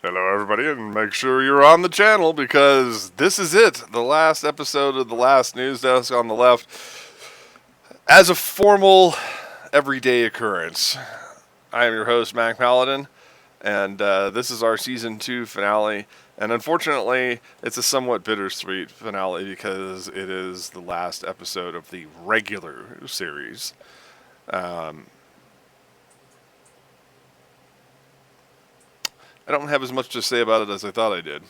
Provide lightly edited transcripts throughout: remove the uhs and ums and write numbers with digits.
Hello, everybody, and make sure you're on the channel because this is it. The last episode of the last Newsdesk on the left as a formal, everyday occurrence. I am your host, Mac Paladin, and this is our season 2 finale. And unfortunately, it's a somewhat bittersweet finale because it is the last episode of the regular series. Um, I don't have as much to say about it as I thought I did.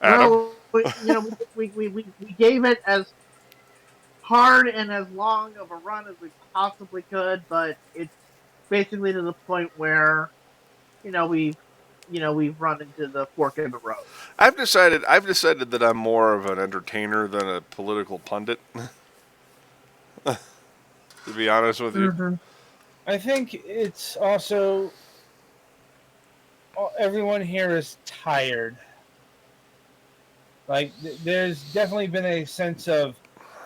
Adam? Well, we gave it as hard and as long of a run as we possibly could, but it's basically to the point where we've run into the fork in the road. I've decided that I'm more of an entertainer than a political pundit. To be honest with you. Mm-hmm. I think it's also everyone here is tired. Like there's definitely been a sense of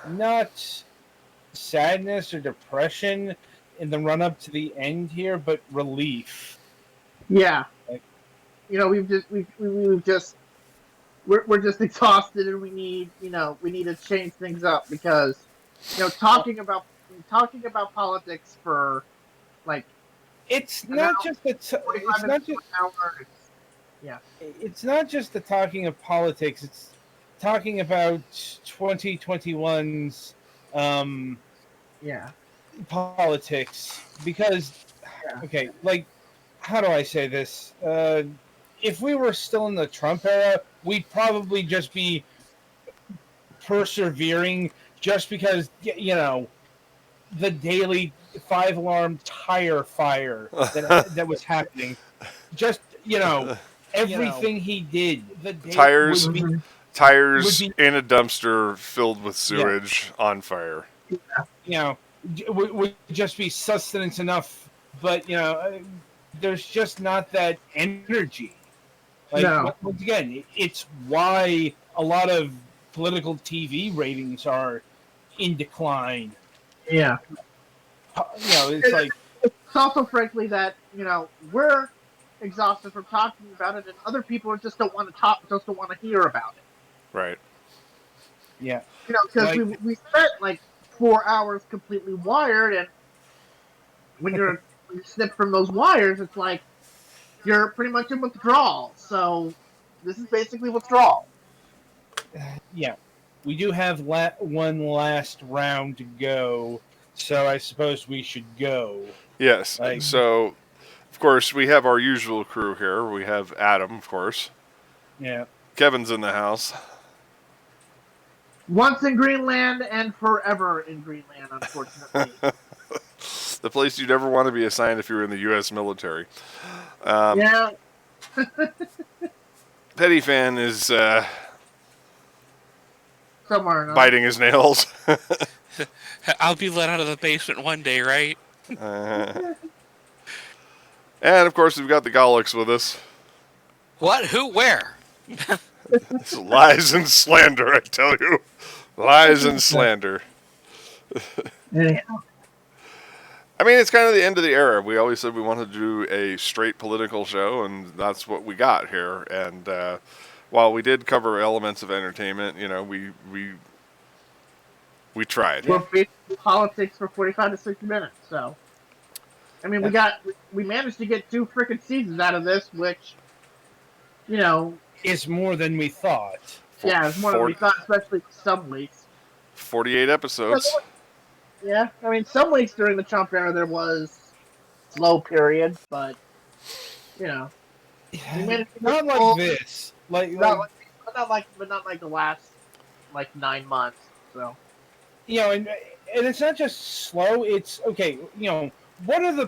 not sadness or depression in the run up to the end here, but relief. Yeah, Like, we've just we're just exhausted, and we need to change things up because talking about politics for like it's an not hour, just the it's 45 not minutes to just an hour. Yeah, it's not just the talking of politics. It's talking about 2021's yeah, politics because yeah. okay, like how do I say this? If we were still in the Trump era, we'd probably just be persevering just because the daily 5 alarm tire fire that was happening. Just everything he did, the day Tires would be Mm-hmm. would tires be in a dumpster filled with yeah sewage on fire. you know would just be sustenance enough, but there's just not that energy. Like No, once again, it's why a lot of political TV ratings are in decline. yeah. It's like It's also frankly that we're exhausted from talking about it, and other people just don't want to talk, just don't want to hear about it. Right. yeah, Because like we spent like 4 hours completely wired, and when you snip from those wires, it's like you're pretty much in withdrawal. So this is basically withdrawal. yeah, we do have one last round to go, so I suppose we should go. Yes. Like So, of course, we have our usual crew here. We have Adam, of course. yeah, Kevin's in the house. Once in Greenland and forever in Greenland, unfortunately. The place you'd ever want to be assigned if you were in the U.S. military. Um, Yeah, Petty Fan is somewhere or another. biting his nails. I'll be let out of the basement one day, right? And, of course, we've got the Golics with us. What? Who? Where? It's lies and slander, I tell you. Lies and slander. Anyhow, I mean, it's kind of the end of the era. We always said we wanted to do a straight political show, and that's what we got here. And while we did cover elements of entertainment, we tried. we're basically politics for 45 to 60 minutes. So, I mean, we managed to get 2 freaking seasons out of this, which, is more than we thought. yeah, it's more than we thought, especially some weeks. 48 episodes. Yeah, I mean, some weeks during the Trump era there was slow period, but we managed to Not get like this. but not like the last like 9 months. So And it's not just slow. It's okay. What are the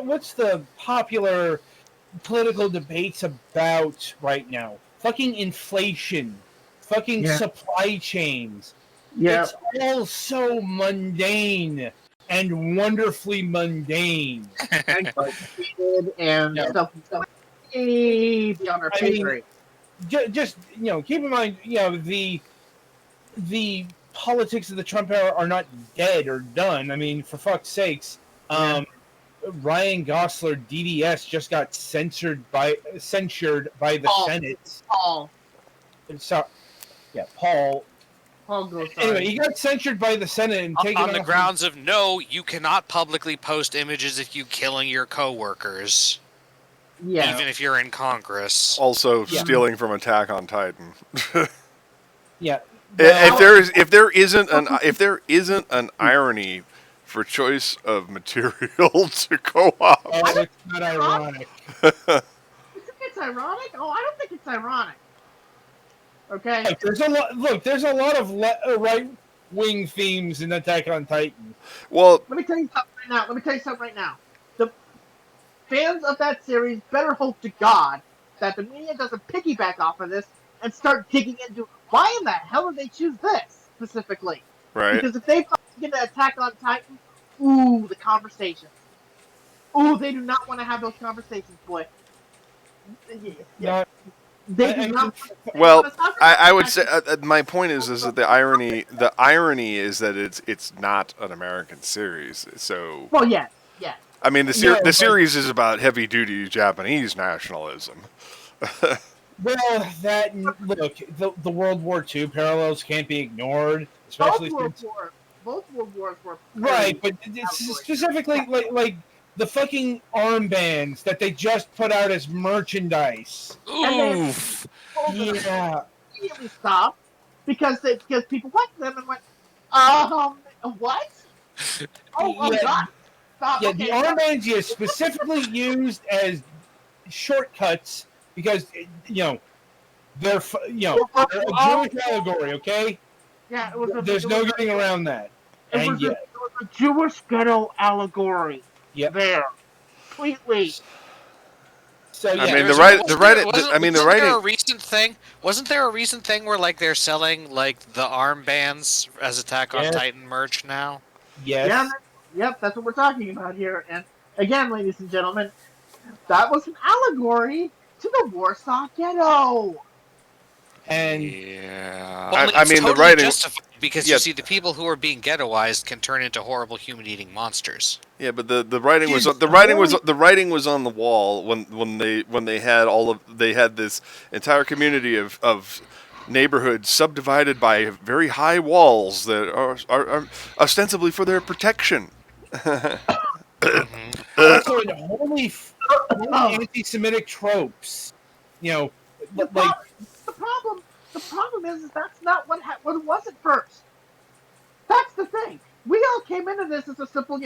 what's the popular political debates about right now? Fucking inflation, fucking Yeah. supply chains. yeah, It's all so mundane and wonderfully mundane. and complicated and Yeah. stuff way beyond our I pay mean, grade. Just keep in mind, the politics of the Trump era are not dead or done. I mean, for fuck's sakes, Yeah. Ryan Gosler DDS just got censured by the Senate. Paul So, yeah, Paul. goes. Anyway, he got censured by the Senate and taken on the off grounds of no, you cannot publicly post images of you killing your coworkers, Yeah. even if you're in Congress. Also, Yeah. stealing from Attack on Titan. Yeah. If there isn't an irony for choice of material to go up. Oh, it's not ironic. You think it's ironic? Oh, I don't think it's ironic. Okay. Look, there's a lot of right-wing themes in Attack on Titan. Well, Let me tell you something right now. The fans of that series better hope to God that the media doesn't piggyback off of this and start digging into why in the hell did they choose this specifically? right. Because if they get an Attack on Titan, ooh, the conversations. Ooh, they do not want to have those conversations, boy. Not, They do not. Well, I would say my point is that the irony is that it's not an American series. So, Well, yeah. I mean, the but- series is about heavy duty Japanese nationalism. well, that look, the World War II parallels can't be ignored, especially Both World Wars were right. But it's specifically like the fucking armbands that they just put out as merchandise. Oof. Yeah. Immediately stopped because people went to them and went, what? Oh Yeah. God! Stop. Yeah, Okay, the armbands you specifically used as shortcuts because they're they're a Jewish allegory. Okay, Yeah, there's no getting around that. It was a Jewish ghetto allegory. Yep. There, completely. So yeah, I mean, Wasn't there a recent thing where like they're selling like the armbands as Attack on Yes. Titan merch now? yes. Yeah, yep, that's what we're talking about here. And again, ladies and gentlemen, that was an allegory to the Warsaw Ghetto. And Yeah, Well, I it's mean totally the writing. justified because Yeah. you see the people who are being ghettoized can turn into horrible human-eating monsters. Yeah, but the writing was Dude, the writing was on the wall when they had this entire community of neighborhoods subdivided by very high walls that are ostensibly for their protection. also in holy anti-Semitic tropes. The Like problem is that's not what it was at first. That's the thing. We all came into this as a simple,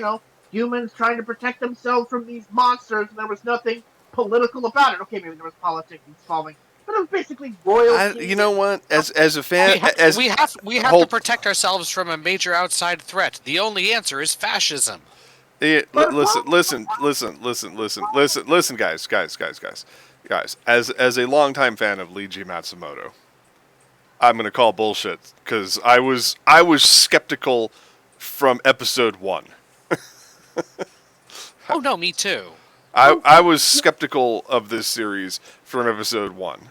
humans trying to protect themselves from these monsters, and there was nothing political about it. Okay, maybe there was politics involving, but it was basically royalty. You know what? As a fan, We have to protect ourselves from a major outside threat. The only answer is fascism. Yeah, listen, guys. As a longtime fan of Leiji Matsumoto, I'm gonna call bullshit because I was skeptical from episode 1. Oh no, me too. I was skeptical of this series from episode 1,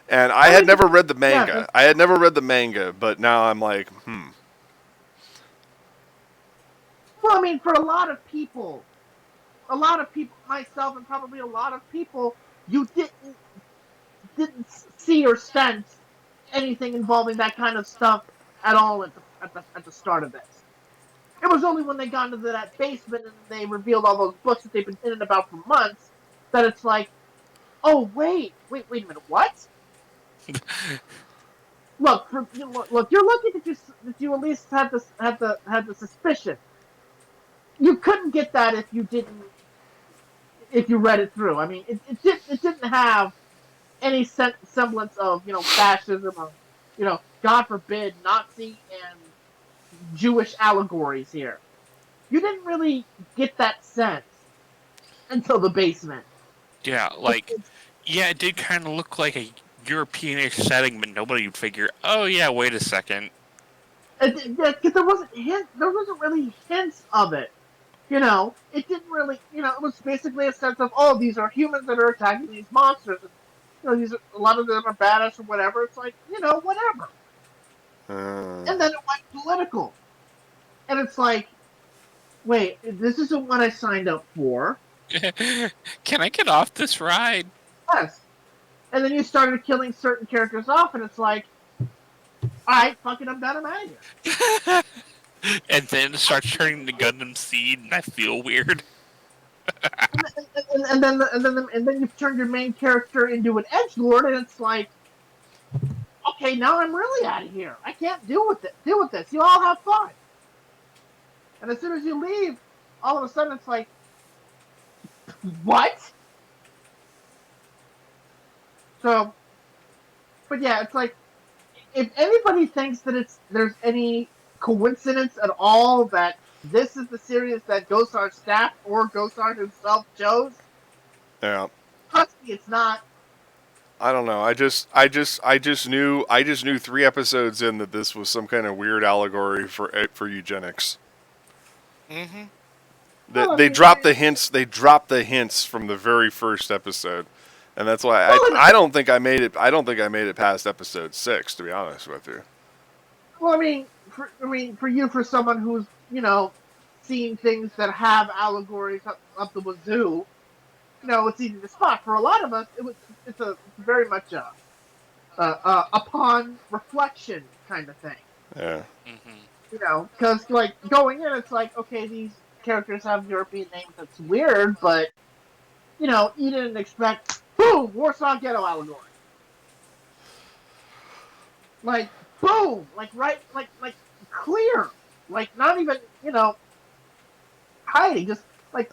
and I had never read the manga. But now I'm like, Well, I mean, for a lot of people, myself and probably a lot of people, you didn't see or sense anything involving that kind of stuff at all at the start of this. It was only when they got into that basement and they revealed all those books that they've been in about for months that it's like, oh wait a minute, what? Look, you're lucky that you at least had the suspicion. You couldn't get that if you read it through. I mean, it didn't have any semblance of fascism or God forbid Nazi and Jewish allegories here. You didn't really get that sense until the basement. Yeah, it did kind of look like a European-ish setting, but nobody would figure, oh yeah, wait a second. Because there wasn't really hints of it. It didn't really, it was basically a sense of, oh, these are humans that are attacking these monsters. And, a lot of them are badass or whatever. It's like, whatever. And then it went political. And it's like, wait, this isn't what I signed up for. Can I get off this ride? Yes. And then you started killing certain characters off, and it's like, alright, fuck it, I'm done, I'm out of here. And then it starts turning to Gundam Seed, and I feel weird. And then you've turned your main character into an edgelord, and it's like, okay, now I'm really out of here. I can't deal with this. You all have fun. And as soon as you leave, all of a sudden it's like, what? So, but yeah, it's like, if anybody thinks that there's any coincidence at all that this is the series that Gosar's staff or Gosar himself chose, Yeah. trust me, it's not. I don't know. I just knew 3 episodes in that this was some kind of weird allegory for eugenics. Mm-hmm. They dropped the hints. They dropped the hints from the very first episode, and that's why I don't think I made it. I don't think I made it past episode 6, to be honest with you. Well, for someone who's seen things that have allegories up the wazoo, it's easy to spot. For a lot of us, it's very much upon reflection kind of thing. Yeah. Mm-hmm. Because like going in, it's like, okay, these characters have European names. That's weird, but you didn't expect boom Warsaw Ghetto allegory. Like boom, like right, like clear, like not even hiding, just like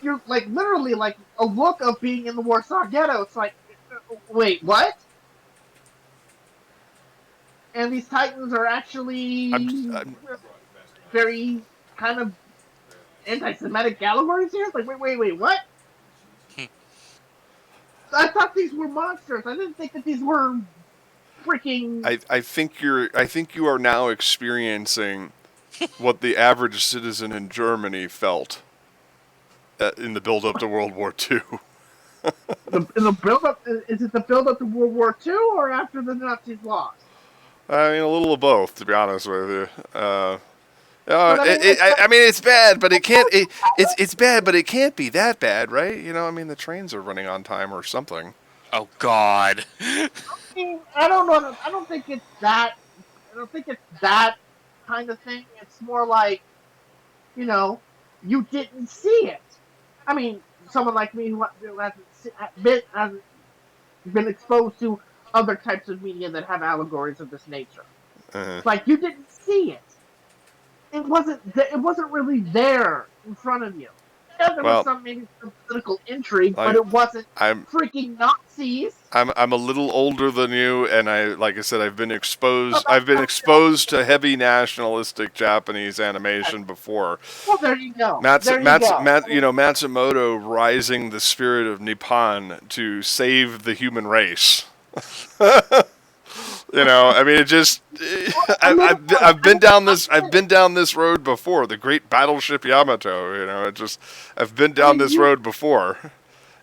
you're like literally like a look of being in the Warsaw Ghetto. It's like, wait, what? And these Titans are actually very kind of anti-Semitic allegories here. It's like, wait, what? I thought these were monsters. I didn't think that these were freaking. I think you are now experiencing what the average citizen in Germany felt in the build-up to World War II. In the build-up, is it the build-up to World War II or after the Nazis lost? I mean, a little of both, to be honest with you. I mean, it's bad, but it can't. It's bad, but it can't be that bad, right? I mean, the trains are running on time or something. Oh God. I don't know. I don't think it's that. I don't think it's that kind of thing. It's more like, you didn't see it. I mean, someone like me who hasn't been exposed to other types of media that have allegories of this nature. Uh-huh. It's like you didn't see it. It wasn't really there in front of you. Yeah, there was maybe some political intrigue, but it wasn't freaking Nazis. I'm a little older than you, and like I said, I've been exposed to heavy nationalistic Japanese animation before. Well, there you go. Matsumoto rising the spirit of Nippon to save the human race. I mean, it just. I've been down this road before. The Great Battleship Yamato. I've been down this road before.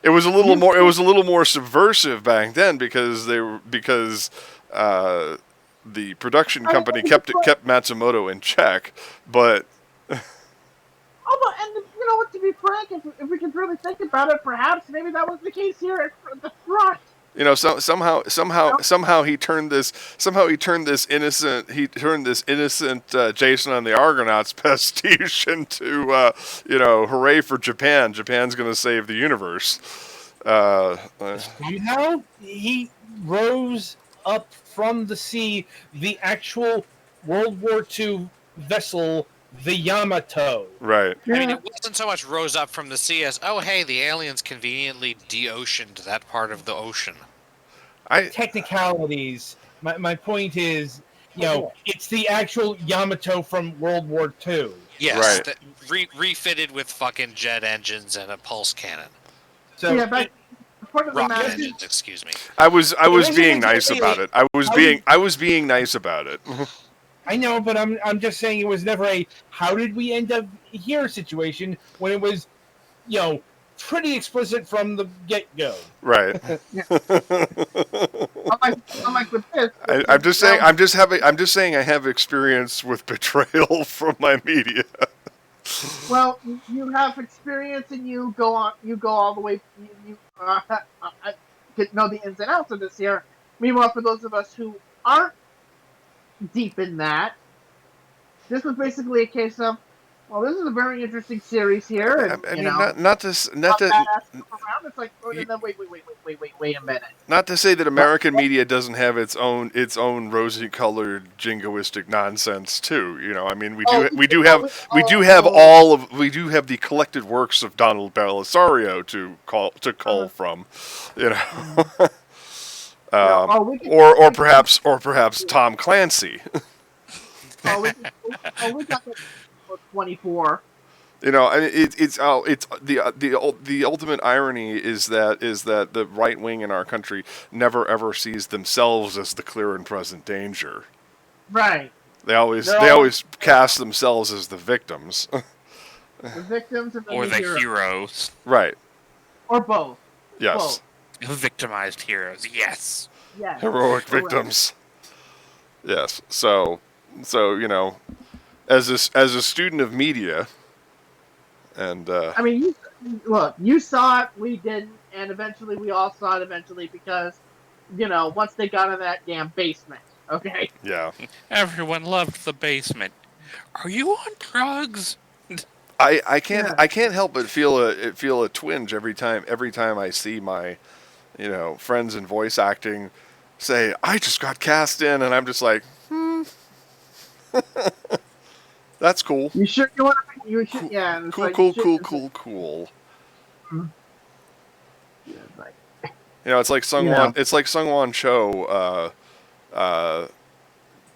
It was a little more. It was a little more subversive back then because the production company kept Matsumoto in check. But. And to be frank, if we could really think about it, perhaps maybe that was the case here at the front. Somehow he turned this innocent Jason and the Argonauts pastiche into hooray for Japan. Japan's going to save the universe. Somehow he rose up from the sea, the actual World War II vessel, the Yamato. Right. I mean, it wasn't so much rose up from the sea as, oh, hey, the aliens conveniently de-oceaned that part of the ocean. Technicalities. My point is, it's the actual Yamato from World War II. Yes, right. Refitted with fucking jet engines and a pulse cannon. So but rocket engines, excuse me. I was being nice about it. I was being nice about it. I know, but I'm just saying it was never a how did we end up here situation when it was, pretty explicit from the get-go. Right. Unlike with this. I'm just saying I have experience with betrayal from my media. Well, you have experience and you go on. You go all the way. You get know the ins and outs of this here. Meanwhile, for those of us who aren't deep in that, this was basically a case of, well, this is a very interesting series here, and I mean, not how to badass stuff around. It's like, oh, and then wait a minute. not to say that What? American media doesn't have its own rosy-colored jingoistic nonsense too. You know, I mean, Oh, we do have the collected works of Donald Belisario to call from, you know, we can, or perhaps Tom Clancy. we got that 24. You know, I mean, it's the ultimate irony is that the right wing in our country never ever sees themselves as the clear and present danger. Right. They always cast themselves as the victims. The victims and Or the the heroes. Right. Or both. Yes. Both. Victimized heroes. Yes. Yes. Heroic Correct. victims. Yes. So you know, as a student of media, and I mean, you saw it, we didn't, and eventually we all saw it eventually because, once they got in that damn basement, okay? yeah, Everyone loved the basement. Are you on drugs? I can't help but feel a twinge every time I see my, friends in voice acting say I just got cast in, and I'm just like, that's cool. You sure you want to? You should, yeah. And it's Cool, like, cool, you should- cool, it's cool, cool. like- yeah, it's like, It's like Yeah. It's like Sungwon Cho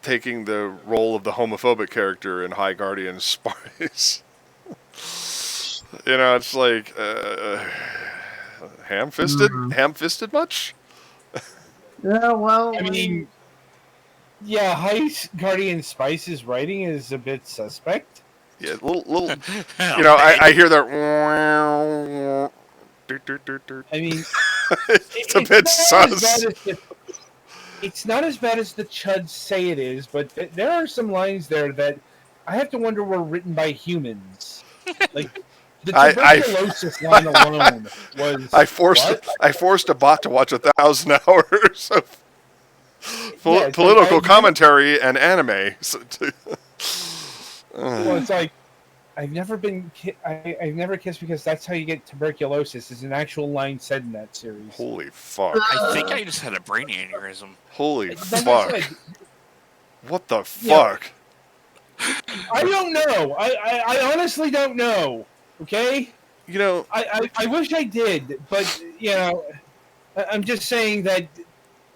taking the role of the homophobic character in High Guardian Spice. It's like ham-fisted much. yeah, well, I mean, yeah, High Guardian Spice's writing is a bit suspect. Yeah, little. Oh, I hear that. I mean, It's a bit sus. It's not as bad as the chuds say it is, but there are some lines there that I have to wonder were written by humans. Like the tuberculosis line alone was. I forced a bot to watch 1,000 hours of political commentary and anime. Well, it's like I've never kissed because that's how you get tuberculosis. Is an actual line said in that series. Holy fuck! I think I just had a brain aneurysm. Holy Like I fuck! said, What the fuck? I don't know. I honestly don't know. Okay. I wish I did, but I'm just saying that.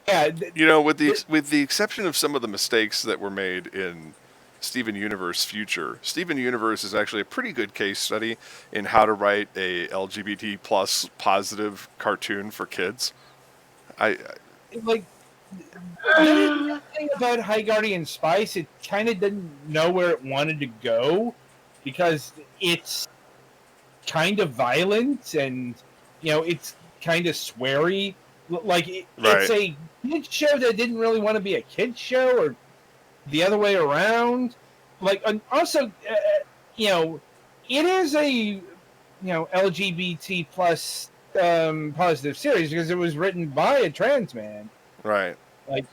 Yeah. With the exception of some of the mistakes that were made in Steven Universe Future, Steven Universe is actually a pretty good case study in how to write a LGBT plus positive cartoon for kids. Like the thing about High Guardian Spice, it kind of didn't know where it wanted to go because it's kind of violent and it's kind of sweary. Like it's a kid show that didn't really want to be a kid show, or the other way around. Like, and also, it is a LGBT plus positive series because it was written by a trans man. Right. Like,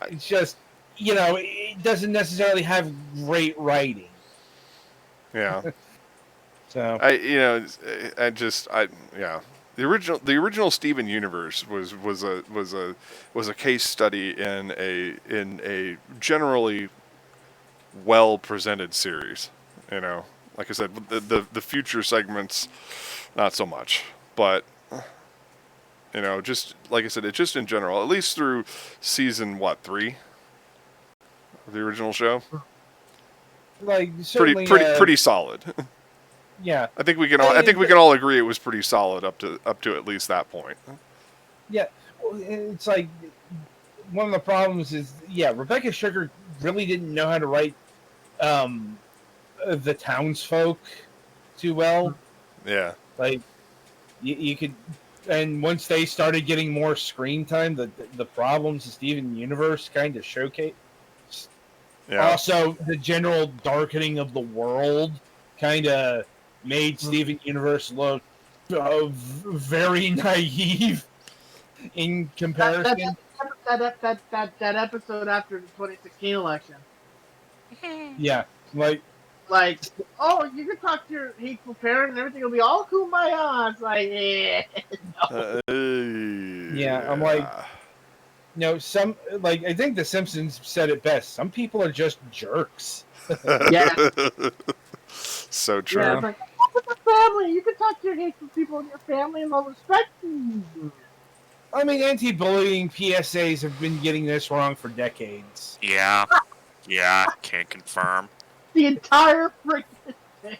it's just it doesn't necessarily have great writing. Yeah. So The original Steven Universe was a case study in a generally well presented series. Like I said, the future segments, not so much, but just like I said, it's just in general, at least through season 3 of the original show. Like certainly, pretty solid. Yeah, I think we can all agree it was pretty solid up to at least that point. Yeah, it's like one of the problems is Rebecca Sugar really didn't know how to write the townsfolk too well. Yeah, like you could, and once they started getting more screen time, the problems of Steven Universe kind of showcase. Yeah. Also, the general darkening of the world kind of made Steven Universe look very naive in comparison. That episode after the 2016 election. Yeah, like Like, oh, you can talk to your hateful parent and everything will be all kumbaya. It's like, yeah, I'm like, some like I think The Simpsons said it best. Some people are just jerks. yeah. So true. Yeah, it's like, with the family, you can talk to your hateful people in your family and they'll respect you. I mean, anti-bullying PSAs have been getting this wrong for decades. Yeah. Yeah, can't confirm. The entire freaking thing.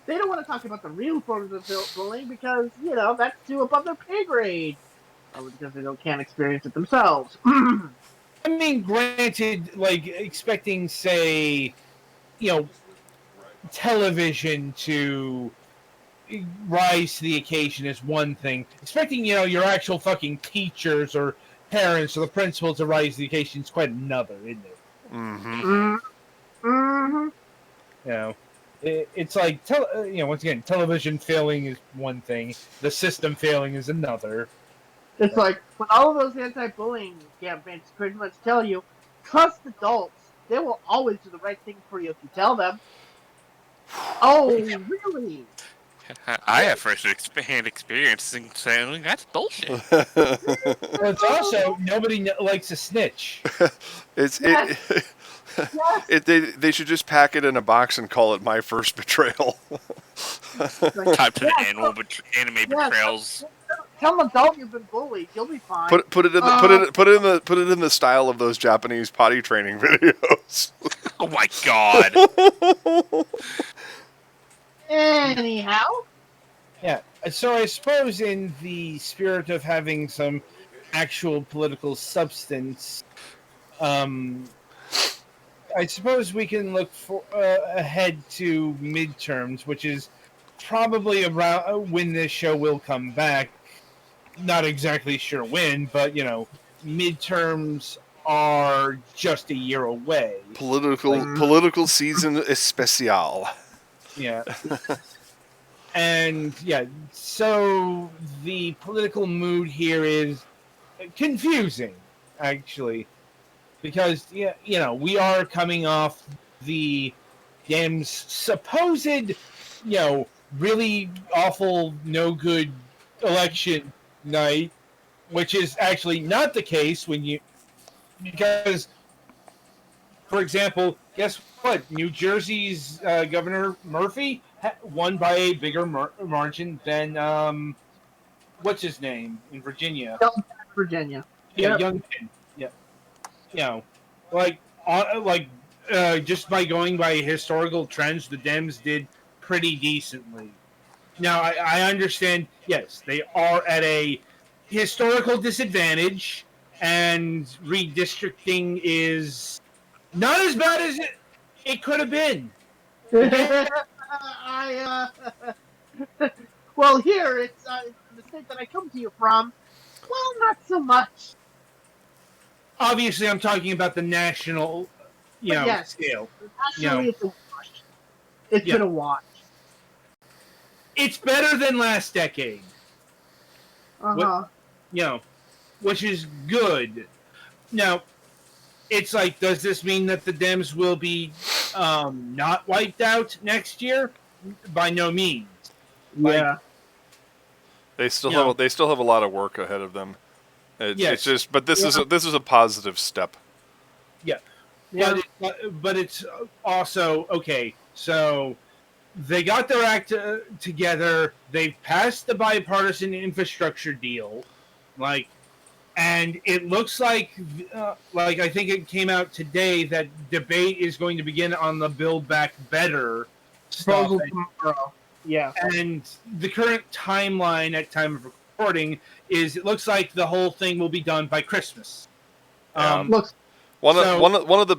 They don't want to talk about the real forms of bullying because, that's too above their pay grade. Probably because they can't experience it themselves. I mean, granted, like expecting, say, television to rise to the occasion is one thing. Expecting, your actual fucking teachers or parents or the principal to rise to the occasion is quite another, isn't it? Mm-hmm. It's like, once again, television failing is one thing. The system failing is another. It's like, when all of those anti-bullying campaigns pretty much tell you, trust adults. They will always do the right thing for you if you tell them. Oh, really? I have first-hand experience in saying that's bullshit. But it's also, nobody likes a snitch. They should just pack it in a box and call it My First Betrayal. Like, Type to the anime betrayals. Tell an adult you've been bullied. You'll be fine. Put it in the style of those Japanese potty training videos. Oh my god. Anyhow. Yeah, so I suppose in the spirit of having some actual political substance, I suppose we can look ahead to midterms, which is probably around when this show will come back. Not exactly sure when, but midterms are just a year away. Political season especial. Yeah. And so the political mood here is confusing, actually, because we are coming off the Dems' supposed, really awful, no good election night, which is actually not the case because, for example, guess what? New Jersey's Governor Murphy won by a bigger margin than what's his name in Virginia? Virginia. Yeah, Youngkin. Yeah, just by going by historical trends, the Dems did pretty decently. Now, I understand, yes, they are at a historical disadvantage, and redistricting is not as bad as it could have been. Well, here, it's the state that I come to you from. Well, not so much. Obviously, I'm talking about the national, scale. Actually, it's a wash. It's been a wash. It's better than last decade. Which is good. Now, it's like, does this mean that the Dems will be not wiped out next year? By no means. Yeah. They still have a lot of work ahead of them. It's just, but this is a positive step. Yeah. But it's also okay. So they got their act together. They've passed the bipartisan infrastructure deal, and it looks like I think it came out today that debate is going to begin on the Build Back Better stuff. Yeah. And the current timeline at time of recording is it looks like the whole thing will be done by Christmas. One of the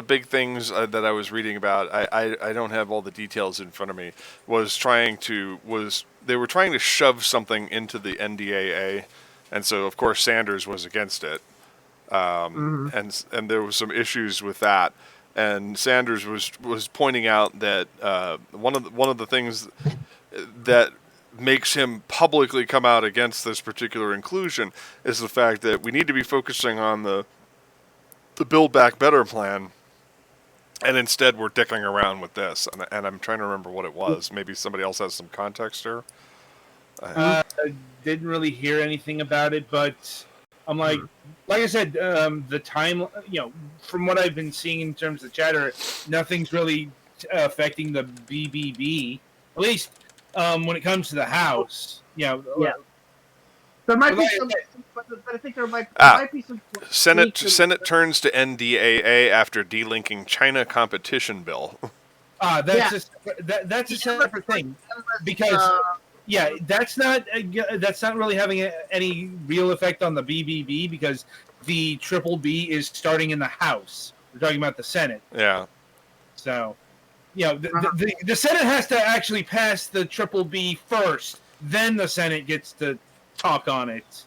big things that I was reading about, I don't have all the details in front of me, they were trying to shove something into the NDAA, and so of course Sanders was against it, and there was some issues with that, and Sanders was pointing out that one of the things that makes him publicly come out against this particular inclusion is the fact that we need to be focusing on the Build Back Better plan, and instead we're dickering around with this. And I'm trying to remember what it was. Maybe somebody else has some context here. Didn't really hear anything about it, but I'm like I said, the time, from what I've been seeing in terms of chatter, nothing's really affecting the BBB. At least when it comes to the House, Yeah. There might be Like- some, but I think there might be some. Senate turns to NDAA after delinking China competition bill. that's a separate thing, because that's not really having any real effect on the BBB, because the Triple B is starting in the House. We're talking about the Senate. Yeah. So, the Senate has to actually pass the Triple B first, then the Senate gets to talk on it.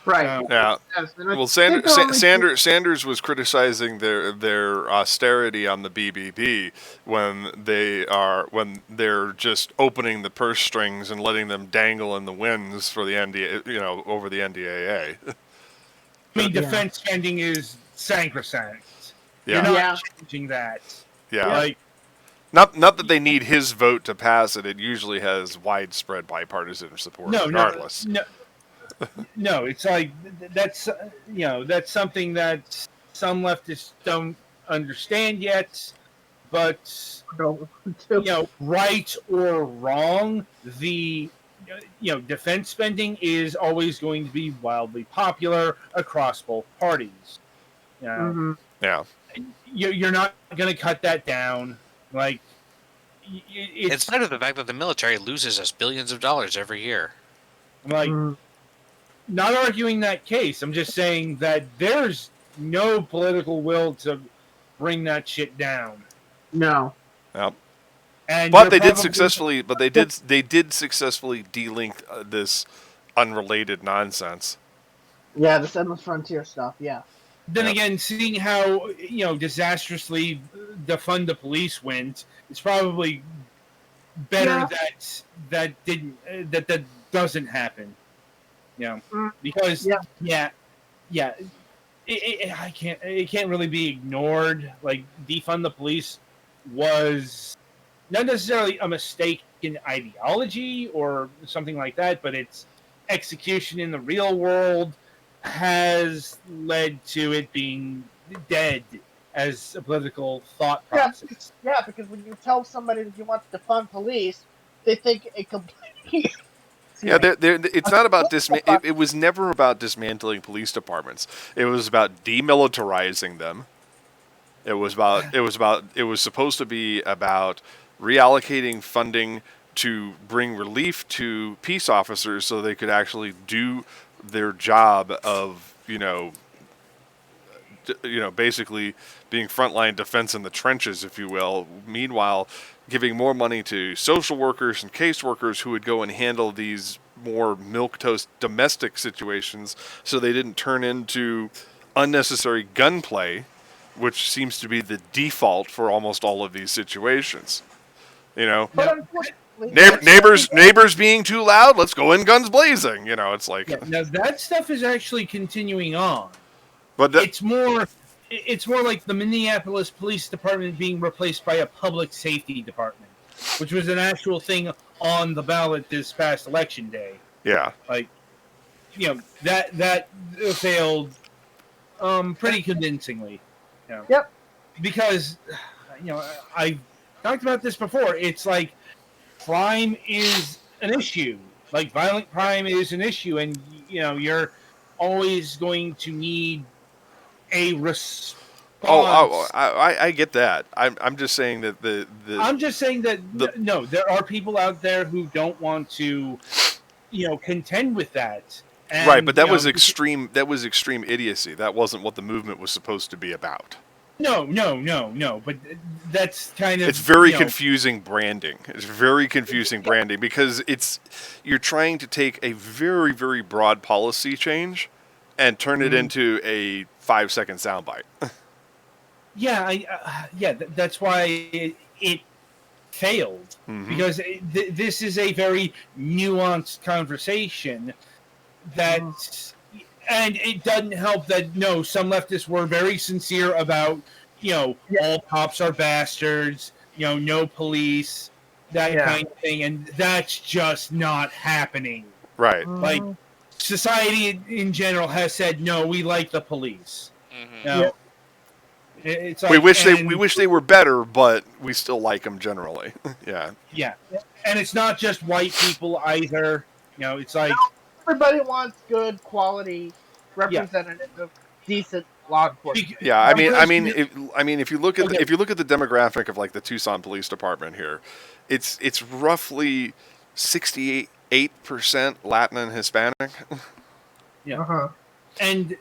Right. Yeah. Yes, and I Well, think Sanders was criticizing their austerity on the BBB when they're just opening the purse strings and letting them dangle in the winds for the NDA, over the NDAA. I mean, defense spending is sacrosanct. Yeah. You're not changing that. Yeah. Like, Not that they need his vote to pass it. It usually has widespread bipartisan support, regardless. No, it's like that's something that some leftists don't understand yet. But right or wrong, the defense spending is always going to be wildly popular across both parties. Yeah. You're not going to cut that down. Like, In spite of the fact that the military loses us billions of dollars every year. Like, not arguing that case. I'm just saying that there's no political will to bring that shit down. No. Yep. And But they did successfully. But they did successfully delink this unrelated nonsense. Yeah, the Endless Frontier stuff. Yeah. Then again, seeing how disastrously defund the police went, it's probably better that doesn't happen. Because it can't really be ignored. Like, defund the police was not necessarily a mistake in ideology or something like that, but its execution in the real world has led to it being dead as a political thought process. Yeah, because when you tell somebody that you want to defund police, they think a complete. Yeah, it's not about it was never about dismantling police departments. It was about demilitarizing them. It was supposed to be about reallocating funding to bring relief to peace officers so they could actually do their job of basically being frontline defense in the trenches, if you will. Meanwhile, giving more money to social workers and caseworkers who would go and handle these more milquetoast domestic situations so they didn't turn into unnecessary gunplay, which seems to be the default for almost all of these situations. But unfortunately, Neighbors being too loud, let's go in guns blazing. It's like... Yeah, now that stuff is actually continuing on. But it's more like the Minneapolis Police Department being replaced by a public safety department, which was an actual thing on the ballot this past election day. Yeah. Like, that failed pretty convincingly. Yep. Because, I talked about this before. It's like crime is an issue. Like, violent crime is an issue, and you're always going to need a response. I get that. I'm just saying that I'm just saying that no, there are people out there who don't want to, contend with that. And, right, but that was extreme. That was extreme idiocy. That wasn't what the movement was supposed to be about. No. But that's kind of... It's very confusing branding. It's very confusing branding because you're trying to take a very, very broad policy change and turn it into a 5-second soundbite. That's why it failed, Mhm. because this is a very nuanced conversation that, and it doesn't help that no, some leftists were very sincere about, all cops are bastards, no police, that kind of thing, and that's just not happening. Right. Like, society in general has said no, we like the police. Mhm. No, it's like, we wish they were better, but we still like them generally. Yeah. Yeah, and it's not just white people either. It's like, Everybody wants good quality, representative, decent law enforcement. Yeah, I mean, because if you look at if you look at the demographic of like the Tucson Police Department here, it's roughly 68% Latin and Hispanic. Uh-huh. and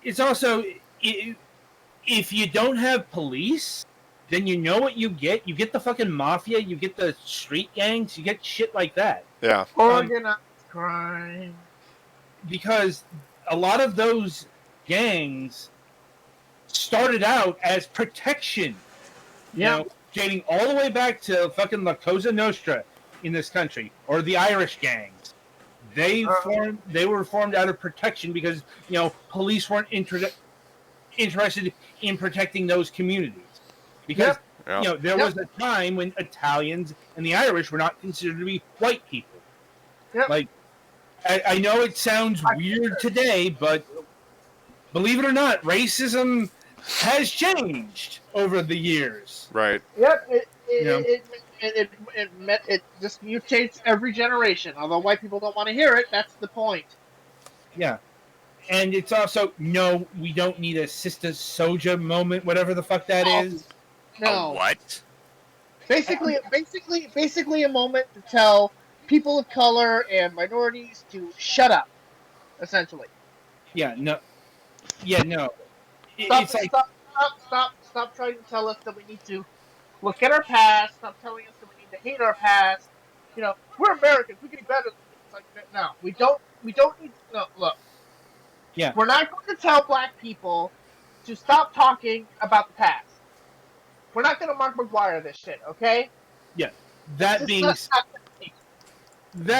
it's also, if you don't have police, then you know what you get. You get the fucking mafia. You get the street gangs. You get shit like that. Yeah. Organized crime. Because a lot of those gangs started out as protection. Dating all the way back to fucking La Cosa Nostra in this country, or the Irish gangs. They were formed out of protection because police weren't interested in protecting those communities, because there was a time when Italians and the Irish were not considered to be white people. Like, I know it sounds weird today, but believe it or not, racism has changed over the years. Right. Yep. It just mutates every generation. Although white people don't want to hear it, that's the point. Yeah. And it's also, no, we don't need a Sister Soja moment, whatever the fuck that is. No. A what? Basically a moment to tell people of color and minorities to shut up, essentially. Yeah, no. Yeah, no. Stop trying to tell us that we need to look at our past. Stop telling us that we need to hate our past. We're Americans. We can be better. It's like, no, we don't need. No, look. Yeah. We're not going to tell black people to stop talking about the past. We're not going to Mark McGuire this shit, okay? Yeah. That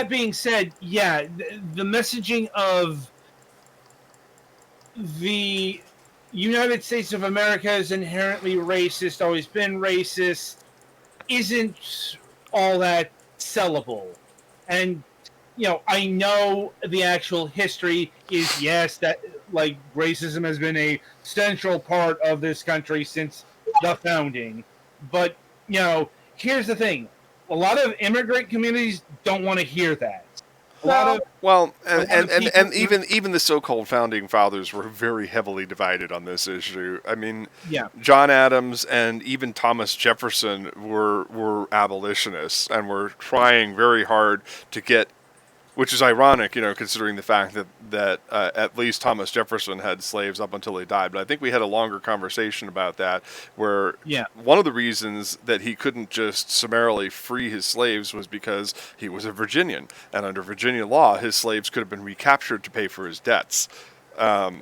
being said, yeah, the messaging of the United States of America is inherently racist, always been racist, isn't all that sellable. And, I know the actual history is, yes, that, like, racism has been a central part of this country since the founding. But, here's the thing. A lot of immigrant communities don't want to hear that. And even the so-called founding fathers were very heavily divided on this issue. I mean, John Adams and even Thomas Jefferson were abolitionists and were trying very hard to get, which is ironic, considering the fact that at least Thomas Jefferson had slaves up until he died. But I think we had a longer conversation about that, where one of the reasons that he couldn't just summarily free his slaves was because he was a Virginian, and under Virginia law, his slaves could have been recaptured to pay for his debts. And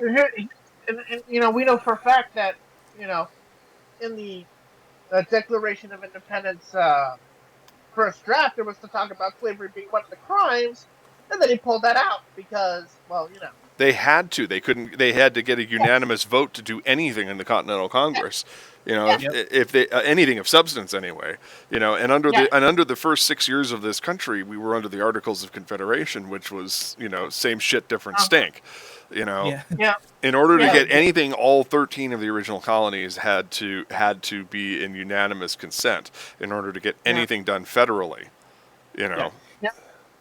we know for a fact that in the Declaration of Independence first draft, there was to talk about slavery being one of the crimes. And then he pulled that out because, they had to. They couldn't. They had to get a unanimous vote to do anything in the Continental Congress. If they anything of substance anyway. And under the first 6 years of this country, we were under the Articles of Confederation, which was same shit, different stink. In order to get anything, all 13 of the original colonies had to be in unanimous consent in order to get anything done federally.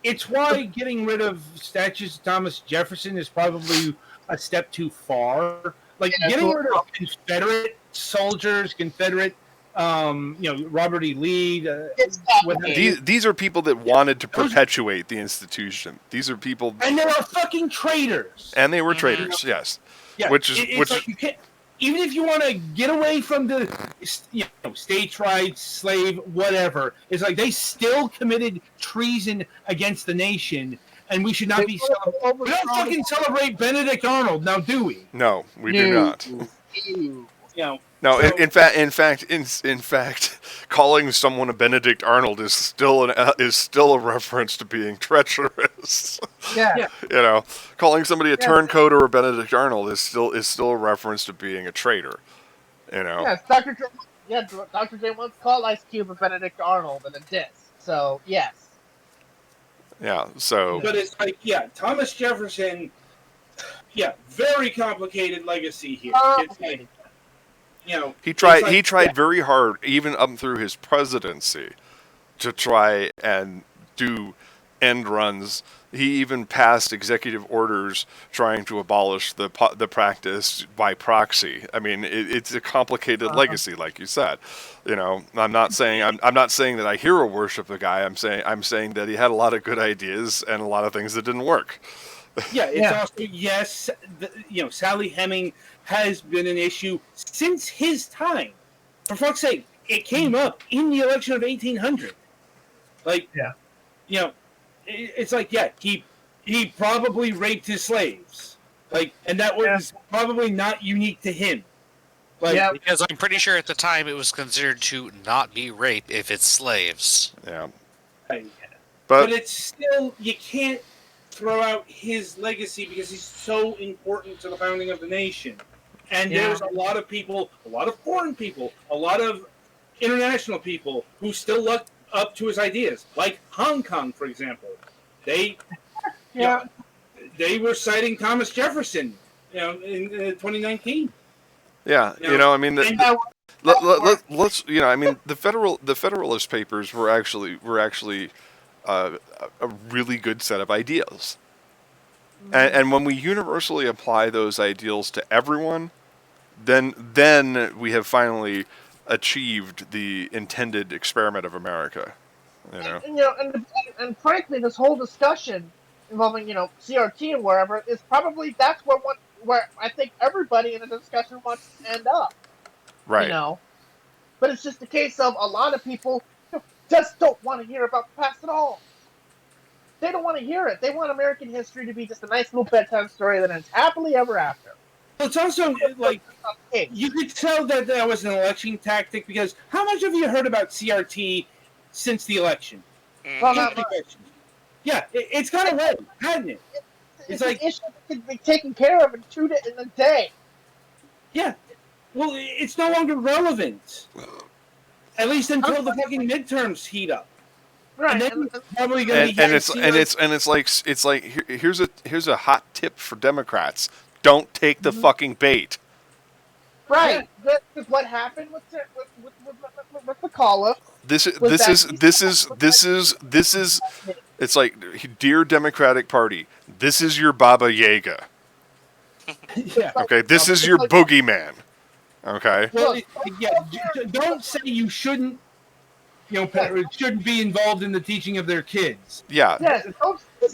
It's why getting rid of statues of Thomas Jefferson is probably a step too far. Like, getting rid of Confederate soldiers, Confederate, Robert E. Lee. These are people that wanted to perpetuate the institution. These are people, and they were fucking traitors. And they were traitors, yes. Yeah, which like, you can't, even if you want to get away from the states' rights, slave, whatever, it's like they still committed treason against the nation, and we should not be. We don't fucking celebrate Benedict Arnold now, do we? No, we do not. No, So- in fact, calling someone a Benedict Arnold is still a reference to being treacherous. Yeah. Yeah. You know, calling somebody a Yeah. turncoat or a Benedict Arnold is still a reference to being a traitor. You know. Yes, Dr. J once called Ice Cube a Benedict Arnold in a diss. So yes. Yeah. So. But it's like, yeah, Thomas Jefferson, yeah, very complicated legacy here. It's like, you know, He tried. it's like, He tried yeah, very hard, even up through his presidency, to try and do end runs. He even passed executive orders trying to abolish the practice by proxy. I mean, it's a complicated legacy, like you said. You know, I'm not saying that I hero worship the guy. I'm saying that he had a lot of good ideas and a lot of things that didn't work. yeah, it's Yeah. also, yes, you know, Sally Heming has been an issue since his time. For fuck's sake, it came up in the election of 1800. Like, Yeah. you know, it's like, yeah, he probably raped his slaves. Like, and that was probably not unique to him. Like, Yeah. Because I'm pretty sure at the time it was considered to not be rape if it's slaves. Yeah, but but it's still, you can't throw out his legacy because he's so important to the founding of the nation. And Yeah. there's a lot of people, a lot of foreign people, a lot of international people who still look up to his ideas. Like Hong Kong, for example. They Yeah. they were citing Thomas Jefferson, you know, in 2019. yeah, You you know, I mean, let's you know, I mean, the Federalist Papers were actually a really good set of ideals. And when we universally apply those ideals to everyone, then we have finally achieved the intended experiment of America. You know. And, you know, and frankly, this whole discussion involving, you know, CRT and wherever is probably that's where I think everybody in the discussion wants to end up. Right. You know, but it's just a case of a lot of people just don't want to hear about the past at all. They don't want to hear it. They want American history to be just a nice little bedtime story that ends happily ever after. It's also like That's not the case. you could tell that was an election tactic because how much have you heard about CRT since the election? Well, Just not much. the question. Yeah, it's kind of right, hadn't it? It's like- an issue that can be taken care of in a day. Yeah. Well, it's no longer relevant. At least until the fucking midterms heat up. Right. And then it's probably going to be It's like here's a hot tip for Democrats: don't take the fucking bait. right. That's what happened with McAuliffe. This is it's like, dear Democratic Party, this is your Baba Yaga. yeah. Okay, this is your boogeyman. Okay. Well, don't say you shouldn't. You know, parents shouldn't be involved in the teaching of their kids. Yeah. Yes.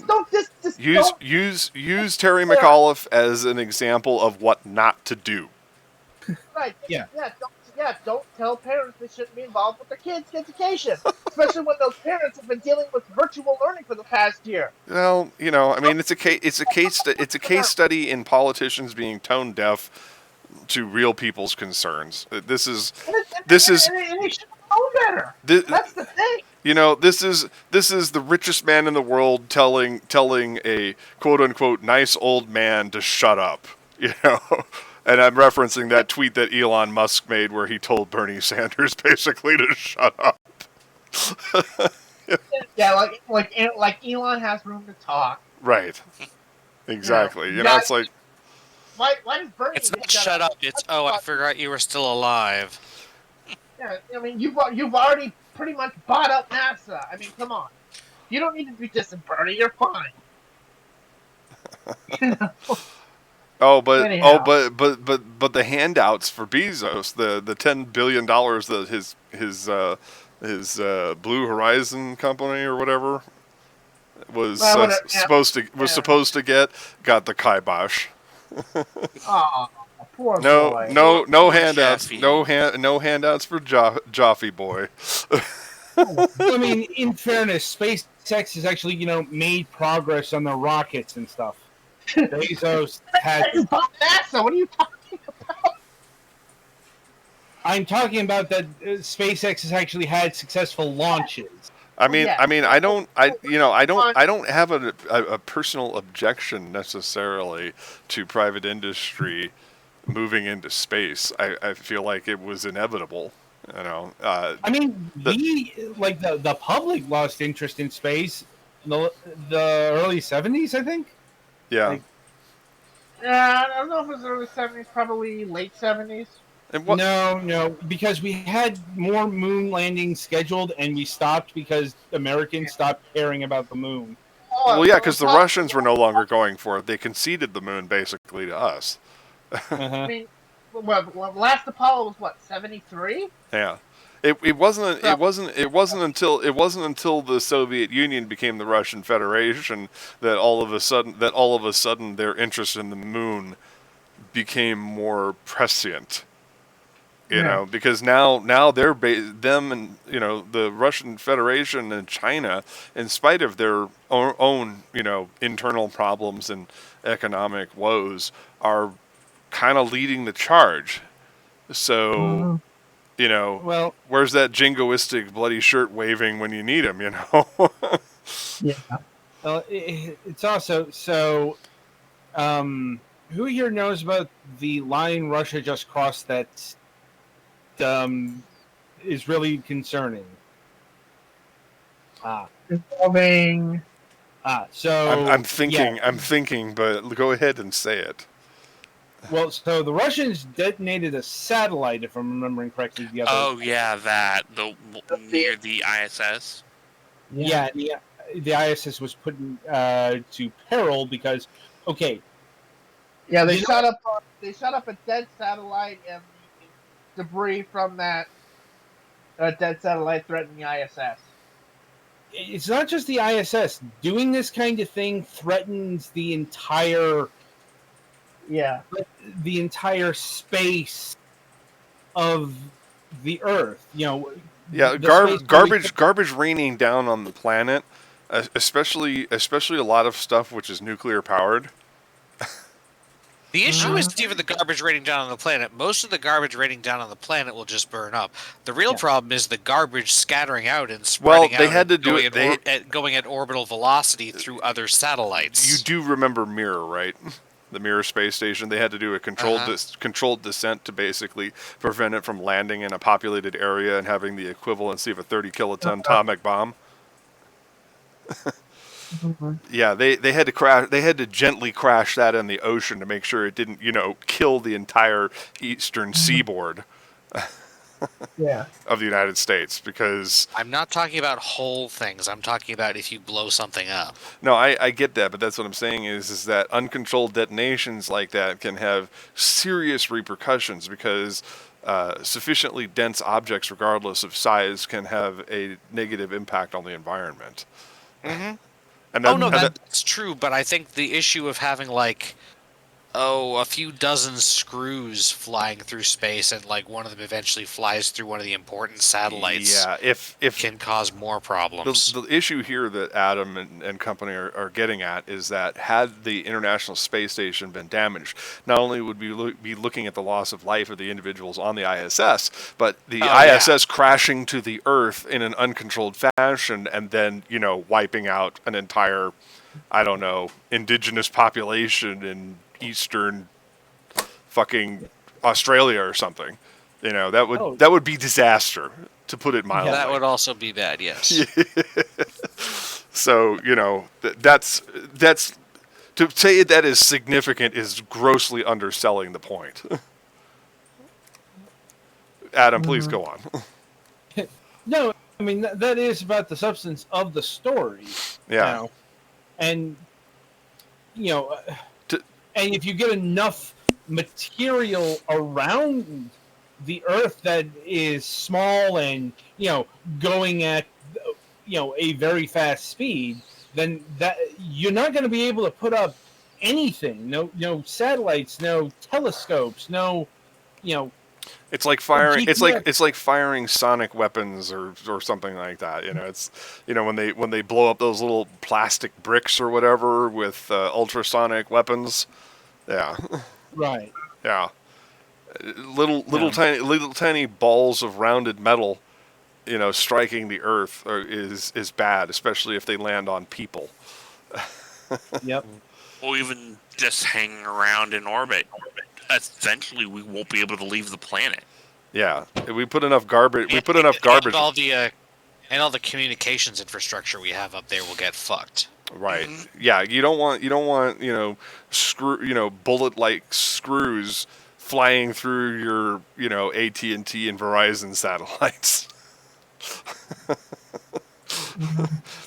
Don't just Use Terry McAuliffe as an example of what not to do. right. Yeah. Don't tell parents they shouldn't be involved with their kids' education, especially when those parents have been dealing with virtual learning for the past year. Well, you know, I mean, it's a case study in politicians being tone deaf to real people's concerns. This is And they should know better. That's the thing. you know, this is the richest man in the world telling a quote unquote nice old man to shut up. You know, and I'm referencing that tweet that Elon Musk made where he told Bernie Sanders basically to shut up. Yeah, like Elon has room to talk. Right. Exactly. Yeah. You know, it's like, Why does Bernie? It's not shut up, it's, oh, I forgot you were still alive. Yeah, I mean, you've already pretty much bought up NASA. I mean, come on. You don't need to be dissing Bernie. You're fine. but the handouts for Bezos, the $10 billion that his Blue Horizon company or whatever was supposed to get, got the kibosh. Aw, poor No boy. no handouts. Jaffe. No handouts for Jaffe boy. I mean, in fairness, SpaceX has actually, you know, made progress on the rockets and stuff. Bezos had. You bought NASA. What are you talking about? I'm talking about that SpaceX has actually had successful launches. I mean, yeah. I mean, I don't, On- I don't have a personal objection necessarily to private industry moving into space. I feel like it was inevitable. I mean, The- the public lost interest in space in the early '70s, I think. yeah. Like, Yeah, I don't know if it was early 70s, probably late 70s. And what? no, because we had more moon landings scheduled, and we stopped because Americans stopped caring about the moon. Well, yeah, because the Russians were no longer going for it. They conceded the moon basically to us. I Uh-huh. mean, well, last Apollo was what, 73? Yeah. It wasn't So- it wasn't until the Soviet Union became the Russian Federation that all of a sudden their interest in the moon became more prescient. Because now they're them and the Russian Federation and China, in spite of their own internal problems and economic woes, are kind of leading the charge. So Well, where's that jingoistic bloody shirt waving when you need him? Yeah. it's also so. Who here knows about the line Russia just crossed that is really concerning? Involving. So I'm thinking, yeah. but go ahead and say it. Well, so the Russians detonated a satellite, if I'm remembering correctly, the other. Oh yeah, near the ISS. Yeah, the ISS was put to peril because, okay, Yeah, they You know- shot up. They shot up a dead satellite, and the debris from that dead satellite threatened the ISS. it's not just the ISS. Doing this kind of thing threatens the entire Yeah. space of the Earth. Yeah, the space garbage raining down on the planet, especially a lot of stuff which is nuclear powered. The issue isn't even the garbage raining down on the planet. Most of the garbage raining down on the planet will just burn up. The real problem is the garbage scattering out and spreading Well, they out had and to do going it. going at orbital velocity through other satellites. You do remember Mirror, right? The Mirror space station. They had to do a controlled descent to basically prevent it from landing in a populated area and having the equivalency of a 30-kiloton atomic bomb. Yeah, they had to crash. They had to gently crash that in the ocean to make sure it didn't, kill the entire eastern seaboard Yeah. of the United States. Because I'm not talking about whole things. I'm talking about if you blow something up. no, I get that, but that's what I'm saying is that uncontrolled detonations like that can have serious repercussions because sufficiently dense objects, regardless of size, can have a negative impact on the environment. Mm-hmm. And That's true, but I think the issue of having a few dozen screws flying through space and one of them eventually flies through one of the important satellites yeah, if can cause more problems. the issue here that Adam and company are getting at is that had the International Space Station been damaged, not only would we be looking at the loss of life of the individuals on the ISS, but the ISS crashing to the Earth in an uncontrolled fashion and then, wiping out an entire, I don't know, indigenous population in eastern fucking Australia or something. That would be disaster, to put it mildly. That would also be bad, yes. So, that's to say that is significant is grossly underselling the point. Adam, please go on. No, I mean that is about the substance of the story. Yeah. And and if you get enough material around the Earth that is small and going at a very fast speed, then that you're not going to be able to put up anything. No satellites, no telescopes, no. It's like firing. GPS. It's like firing sonic weapons or something like that. It's when they blow up those little plastic bricks or whatever with ultrasonic weapons. Yeah. Right. Yeah. Little tiny balls of rounded metal, striking the Earth is bad, especially if they land on people. Yep. Or even just hanging around in orbit. Essentially, we won't be able to leave the planet. Yeah, we put enough garbage. We put enough garbage. And all the communications infrastructure we have up there will get fucked. Right. Yeah, you don't want bullet-like screws flying through your AT&T and Verizon satellites.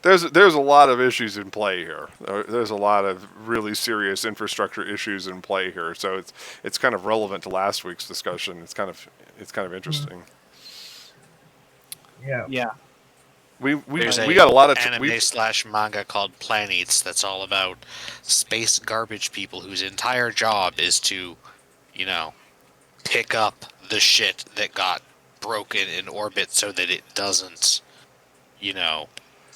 There's a lot of issues in play here. There's a lot of really serious infrastructure issues in play here. So it's kind of relevant to last week's discussion. It's kind of interesting. Yeah. We There's got a lot of anime/manga called Planets that's all about space garbage people whose entire job is to, pick up the shit that got broken in orbit so that it doesn't,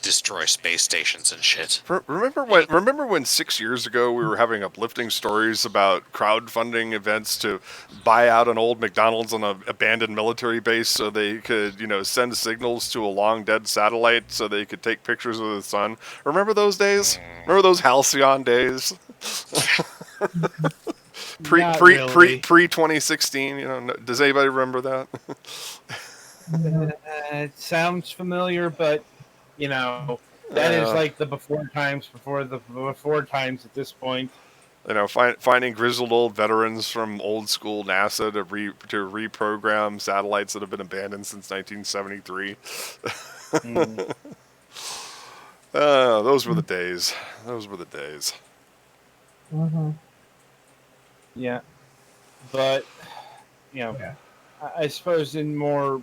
destroy space stations and shit. Remember when 6 years ago we were having uplifting stories about crowdfunding events to buy out an old McDonald's on an abandoned military base so they could send signals to a long dead satellite so they could take pictures of the sun? Remember those days? Remember those halcyon days? pre 2016. Does anybody remember that? It sounds familiar, but that is like the before times at this point. Finding grizzled old veterans from old school NASA to reprogram satellites that have been abandoned since 1973. Those were the days. Mm-hmm. Yeah, but I suppose in more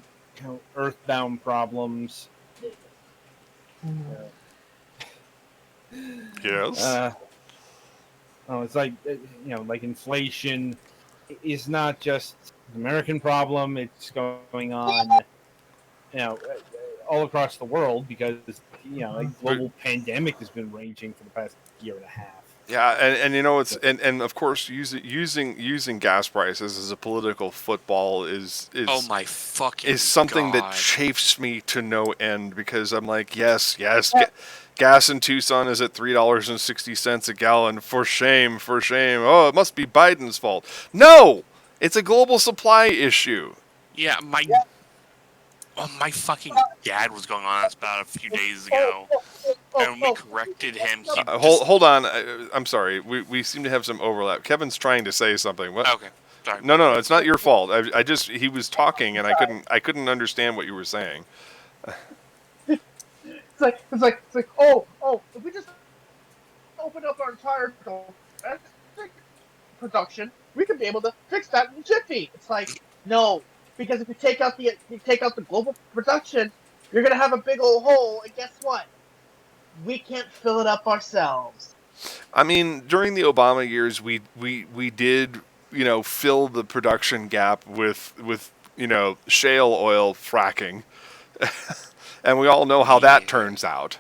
earthbound problems. Yes. It's like like inflation is not just an American problem. It's going on, all across the world because a global pandemic has been raging for the past year and a half. Yeah, and of course using gas prices as a political football is oh my fucking is something God. that chafes me to no end because I'm like, yes, gas in Tucson is at $3.60 a gallon. For shame. Oh, it must be Biden's fault. No, it's a global supply issue. Yeah, my fucking dad was going on this about a few days ago, and we corrected him. Hold on, I'm sorry. We seem to have some overlap. Kevin's trying to say something. What? Okay, sorry. No, it's not your fault. He was talking and I couldn't understand what you were saying. It's like oh, if we just open up our entire domestic production, we could be able to fix that in a jiffy. It's like, no, because if you take out the global production, you're gonna have a big old hole, and guess what? We can't fill it up ourselves. I mean, during the Obama years, we did fill the production gap with shale oil fracking, and we all know how that turns out.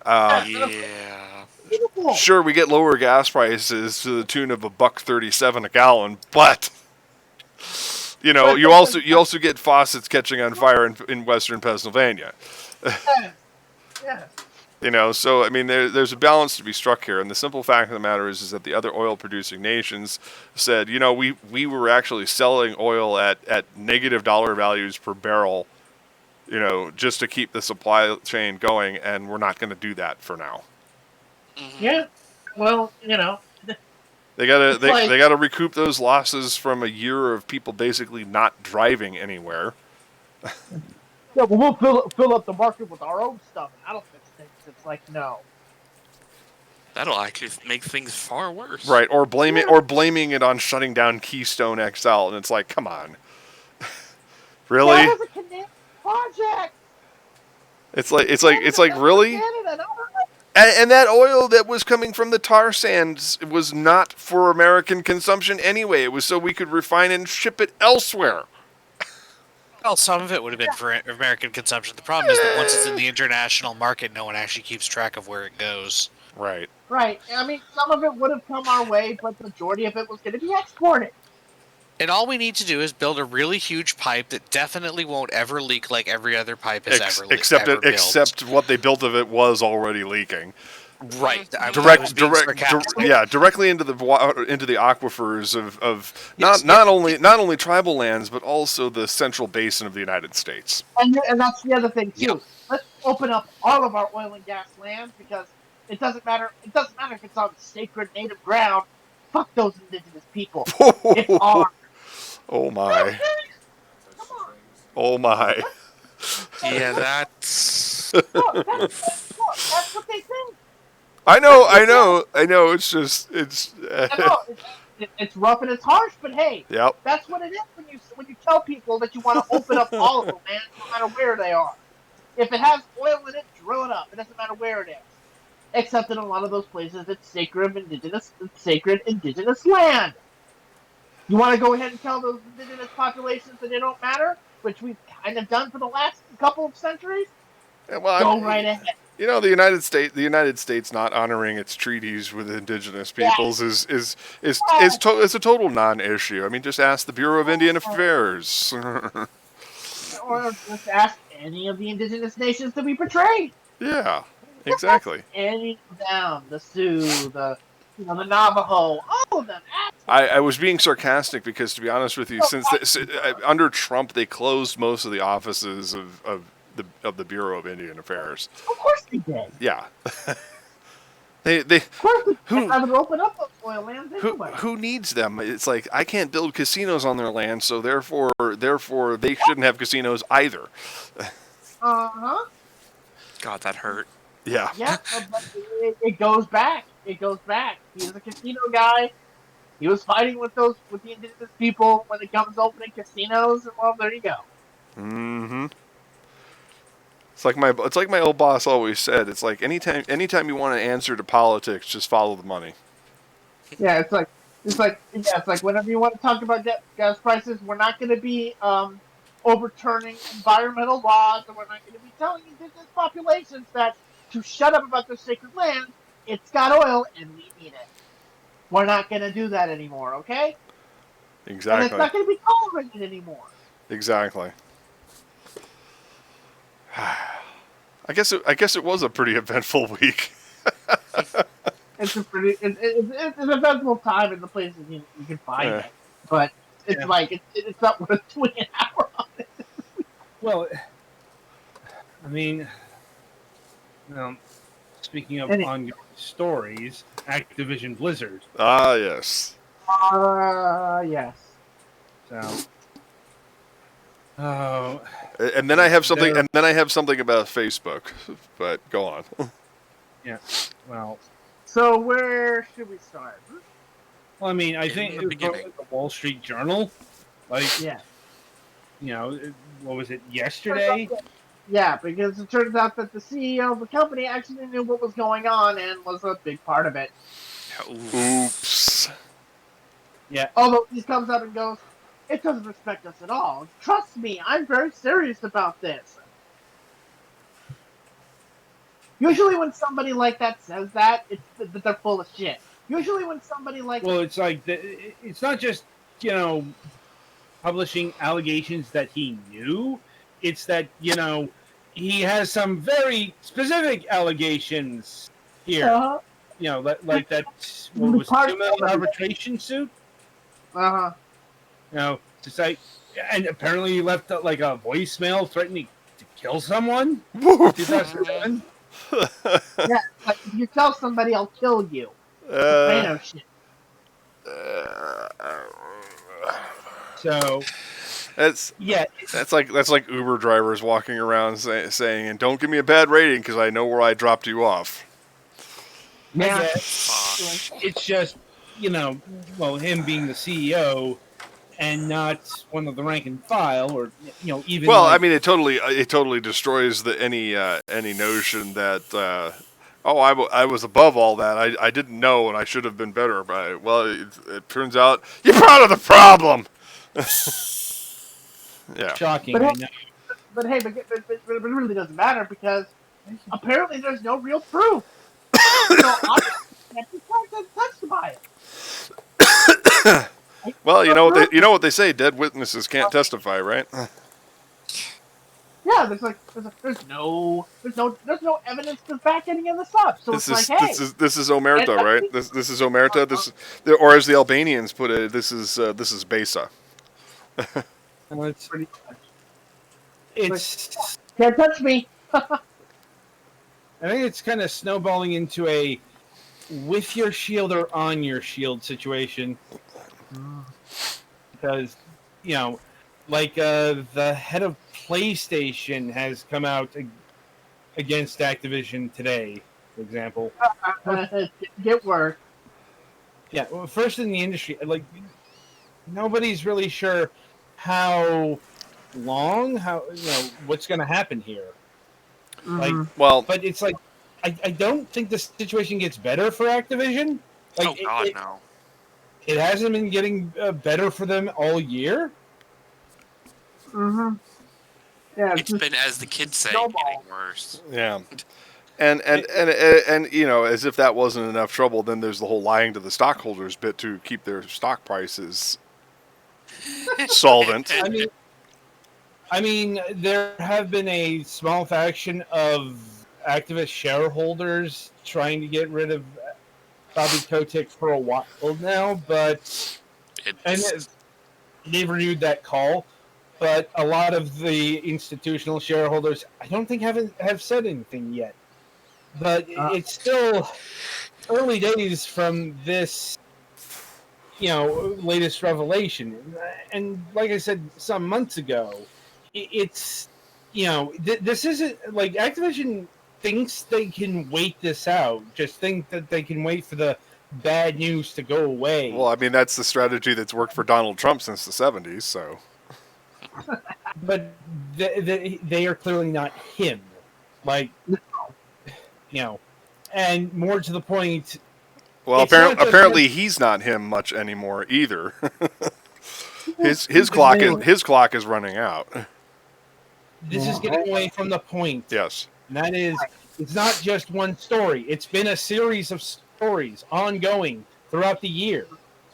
Yeah. Beautiful. Sure, we get lower gas prices to the tune of $1.37 a gallon, but you also get faucets catching on fire in western Pennsylvania. Yes. So I mean, there's a balance to be struck here, and the simple fact of the matter is that the other oil-producing nations said, we were actually selling oil at negative dollar values per barrel, just to keep the supply chain going, and we're not going to do that for now. Yeah. Well, They gotta recoup those losses from a year of people basically not driving anywhere. Yeah, but we'll fill up the market with our own stuff. That'll fix things. It's like, no. That'll actually make things far worse. Right, or blaming it on shutting down Keystone XL, and it's like, come on, really? That was a Canadian project. It's like really? Canada, And that oil that was coming from the tar sands was not for American consumption anyway. It was so we could refine and ship it elsewhere. Well, some of it would have been for American consumption. The problem is that once it's in the international market, no one actually keeps track of where it goes. Right. Right. I mean, some of it would have come our way, but the majority of it was going to be exported. And all we need to do is build a really huge pipe that definitely won't ever leak like every other pipe has ever built. Except what they built of it was already leaking. Right. I was being sarcastic. Directly into the aquifers of not only tribal lands but also the central basin of the United States. And that's the other thing too. Yep. Let's open up all of our oil and gas lands because it doesn't matter. It doesn't matter if it's on sacred native ground. Fuck those indigenous people. It's ours. Oh my! Oh my! Yeah, that's. Look, that's what they think. I know. It's just I know it's rough and it's harsh, but hey, Yep. that's what it is when you tell people that you want to open up all of them, man, no matter where they are. If it has oil in it, drill it up. It doesn't matter where it is. Except in a lot of those places, it's sacred indigenous land. You want to go ahead and tell those indigenous populations that they don't matter, which we've kind of done for the last couple of centuries? Go right ahead. You know, the United States not honoring its treaties with indigenous peoples is a total non-issue. I mean, just ask the Bureau of Indian Affairs. Or just ask any of the indigenous nations that we portray. Yeah, exactly. Any of them, the Sioux, the Navajo, all of them. I was being sarcastic because, to be honest with you, under Trump they closed most of the offices of the Bureau of Indian Affairs. Of course they did. Yeah. They of course they rather open up those oil lands anyway. Who needs them? It's like I can't build casinos on their land, so therefore they shouldn't have casinos either. Uh-huh. God, that hurt. Yeah. Yeah, but it goes back. It goes back. He's a casino guy. He was fighting with the indigenous people when it comes to opening casinos, and well, there you go. Mm-hmm. It's like my old boss always said. It's like anytime you want to answer to politics, just follow the money. Yeah, it's like whenever you want to talk about gas prices, we're not going to be overturning environmental laws, and we're not going to be telling indigenous populations that to shut up about their sacred land. It's got oil, and we need it. We're not going to do that anymore, okay? Exactly. And it's not going to be tolerated anymore. Exactly. I guess it was a pretty eventful week. It's an eventful time in the places you can find it, but it's it's not worth doing an hour on it. Well, I mean, speaking of ongoing stories, Activision Blizzard. Ah, yes. Yes. So. Oh. And then I have something. And then I have something about Facebook. But go on. Yeah. Well. So where should we start? Well, I mean, I think it was the Wall Street Journal. Like, yeah. You know, what was it, yesterday? Yeah, because it turns out that the CEO of the company actually knew what was going on and was a big part of it. Oops. Yeah. Although he comes out and goes, it doesn't respect us at all. Trust me, I'm very serious about this. Usually when somebody like that says that, it's that they're full of shit. Usually when somebody like... Well, it's like, it's not just, publishing allegations that he knew. It's that, he has some very specific allegations here. Uh-huh. Like that, what was $2 million arbitration suit? Uh-huh. Just like, and apparently he left like a voicemail threatening to kill someone. 2007. Yeah, like if you tell somebody, I'll kill you. Soprano shit. So that's like Uber drivers walking around saying, "And don't give me a bad rating because I know where I dropped you off." Yeah, it's just him being the CEO and not one of the rank and file, or even. Well, I mean, it totally destroys any notion that I was above all that. I didn't know and I should have been better. But it turns out you're part of the problem. Yeah. Shocking. But it really doesn't matter because apparently there's no real proof. So obviously, can't be touched by it. Well, you know what they say: dead witnesses can't testify, right? Yeah, there's no evidence to back any of this up. So it's like, hey, This is and omerta, right? This is omerta. Or as the Albanians put it, this is besa. And it's pretty much it's can't touch me. I think it's kind of snowballing into a with your shield or on your shield situation because like the head of PlayStation has come out against Activision today, for example. Get worse. Yeah, well, first in the industry, like nobody's really sure how long, what's going to happen here. Like, Well, but it's like I don't think the situation gets better for Activision. Like, Oh God, no. it hasn't been getting better for them all year. Mm-hmm. Yeah, It's been, as the kids say, snowball. getting worse. yeah. And as if that wasn't enough trouble, then there's the whole lying to the stockholders bit to keep their stock prices solvent. I mean, there have been a small faction of activist shareholders trying to get rid of Bobby Kotick for a while now, but they've renewed that call. But a lot of the institutional shareholders, I don't think have said anything yet. But it's still early days from this, latest revelation. And like I said some months ago, it's this isn't like Activision thinks they can wait this out. Just think that they can wait for the bad news to go away. Well, I mean, that's the strategy that's worked for Donald Trump since the 70s, so. But they are clearly not him. Like, and more to the point. Well, apparently he's not him much anymore either. his clock is running out. This is getting away from the point. Yes. And that is, it's not just one story. It's been a series of stories ongoing throughout the year.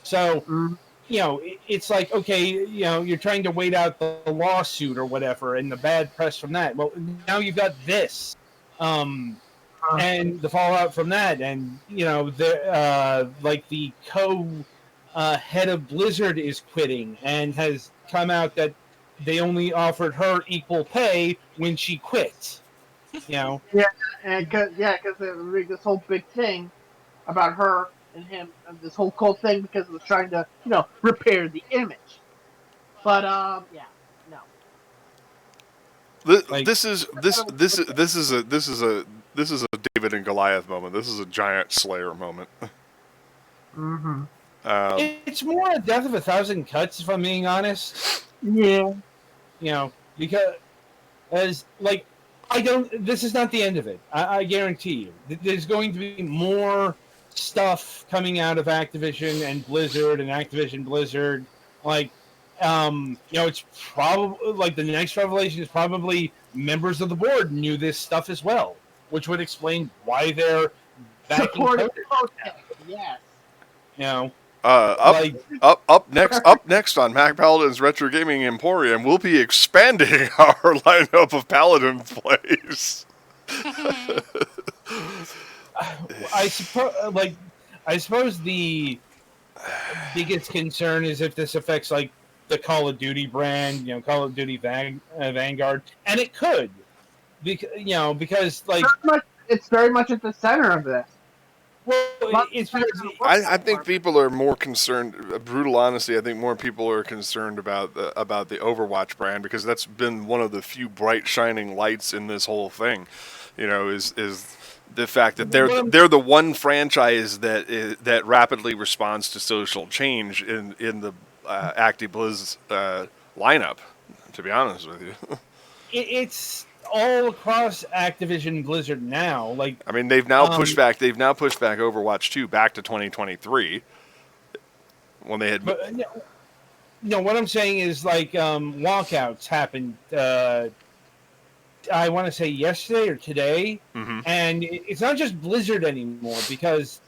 So, it's like, okay, you're trying to wait out the lawsuit or whatever and the bad press from that. Well, now you've got this. And the fallout from that. And, like the head of Blizzard is quitting and has come out that they only offered her equal pay when she quit. Yeah, and because this whole big thing about her and him, and this whole cult thing, because it was trying to, repair the image. But yeah, no. This is a David and Goliath moment. This is a giant Slayer moment. Mm-hmm. It's more a death of a thousand cuts, if I'm being honest. Yeah. Because this is not the end of it. I guarantee you. There's going to be more stuff coming out of Activision and Blizzard and Activision Blizzard. It's probably like the next revelation is probably members of the board knew this stuff as well, which would explain why they're backing Yes. Up next on Mac Paladin's Retro Gaming Emporium, we'll be expanding our lineup of Paladin plays. I suppose the biggest concern is if this affects like the Call of Duty brand, Call of Duty Vanguard, and it could, because like it's very much at the center of this. Well, it's because I think people are more concerned. Brutal honesty, I think more people are concerned about the Overwatch brand, because that's been one of the few bright shining lights in this whole thing. Is the fact that they're the one franchise that rapidly responds to social change in the ActiBliz lineup. To be honest with you, it's all across Activision Blizzard now. Like, I mean, they've now pushed back Overwatch 2 back to 2023 when they had. But, no, what I'm saying is like walkouts happened. I want to say yesterday or today, Mm-hmm. and it's not just Blizzard anymore, because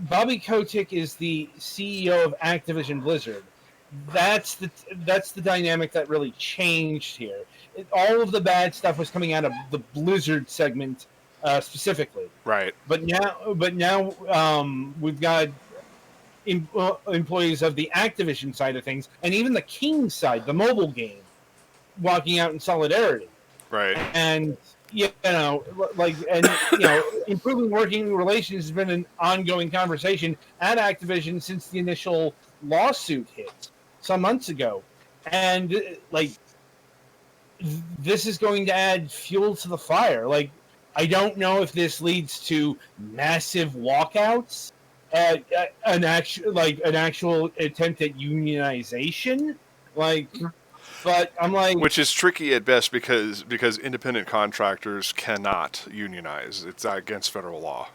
Bobby Kotick is the CEO of Activision Blizzard. That's the dynamic that really changed here. All of the bad stuff was coming out of the Blizzard segment specifically. Right. But now we've got employees of the Activision side of things, and even the King side, the mobile game, walking out in solidarity. Right. And improving working relations has been an ongoing conversation at Activision since the initial lawsuit hit some months ago, and this is going to add fuel to the fire. Like, I don't know if this leads to massive walkouts, an actual attempt at unionization, but I'm like, which is tricky at best because independent contractors cannot unionize. It's against federal law.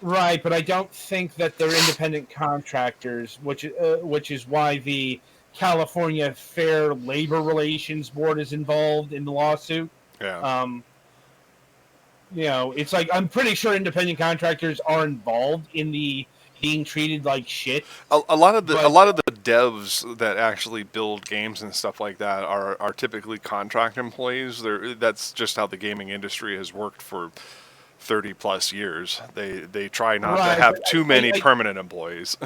right, but I don't think that they're independent contractors, which is why the California Fair Labor Relations Board is involved in the lawsuit. Yeah. It's like, I'm pretty sure independent contractors are involved in the being treated like shit. A lot of the devs that actually build games and stuff like that are typically contract employees. That's just how the gaming industry has worked for 30 plus years. They try not to have too many permanent employees.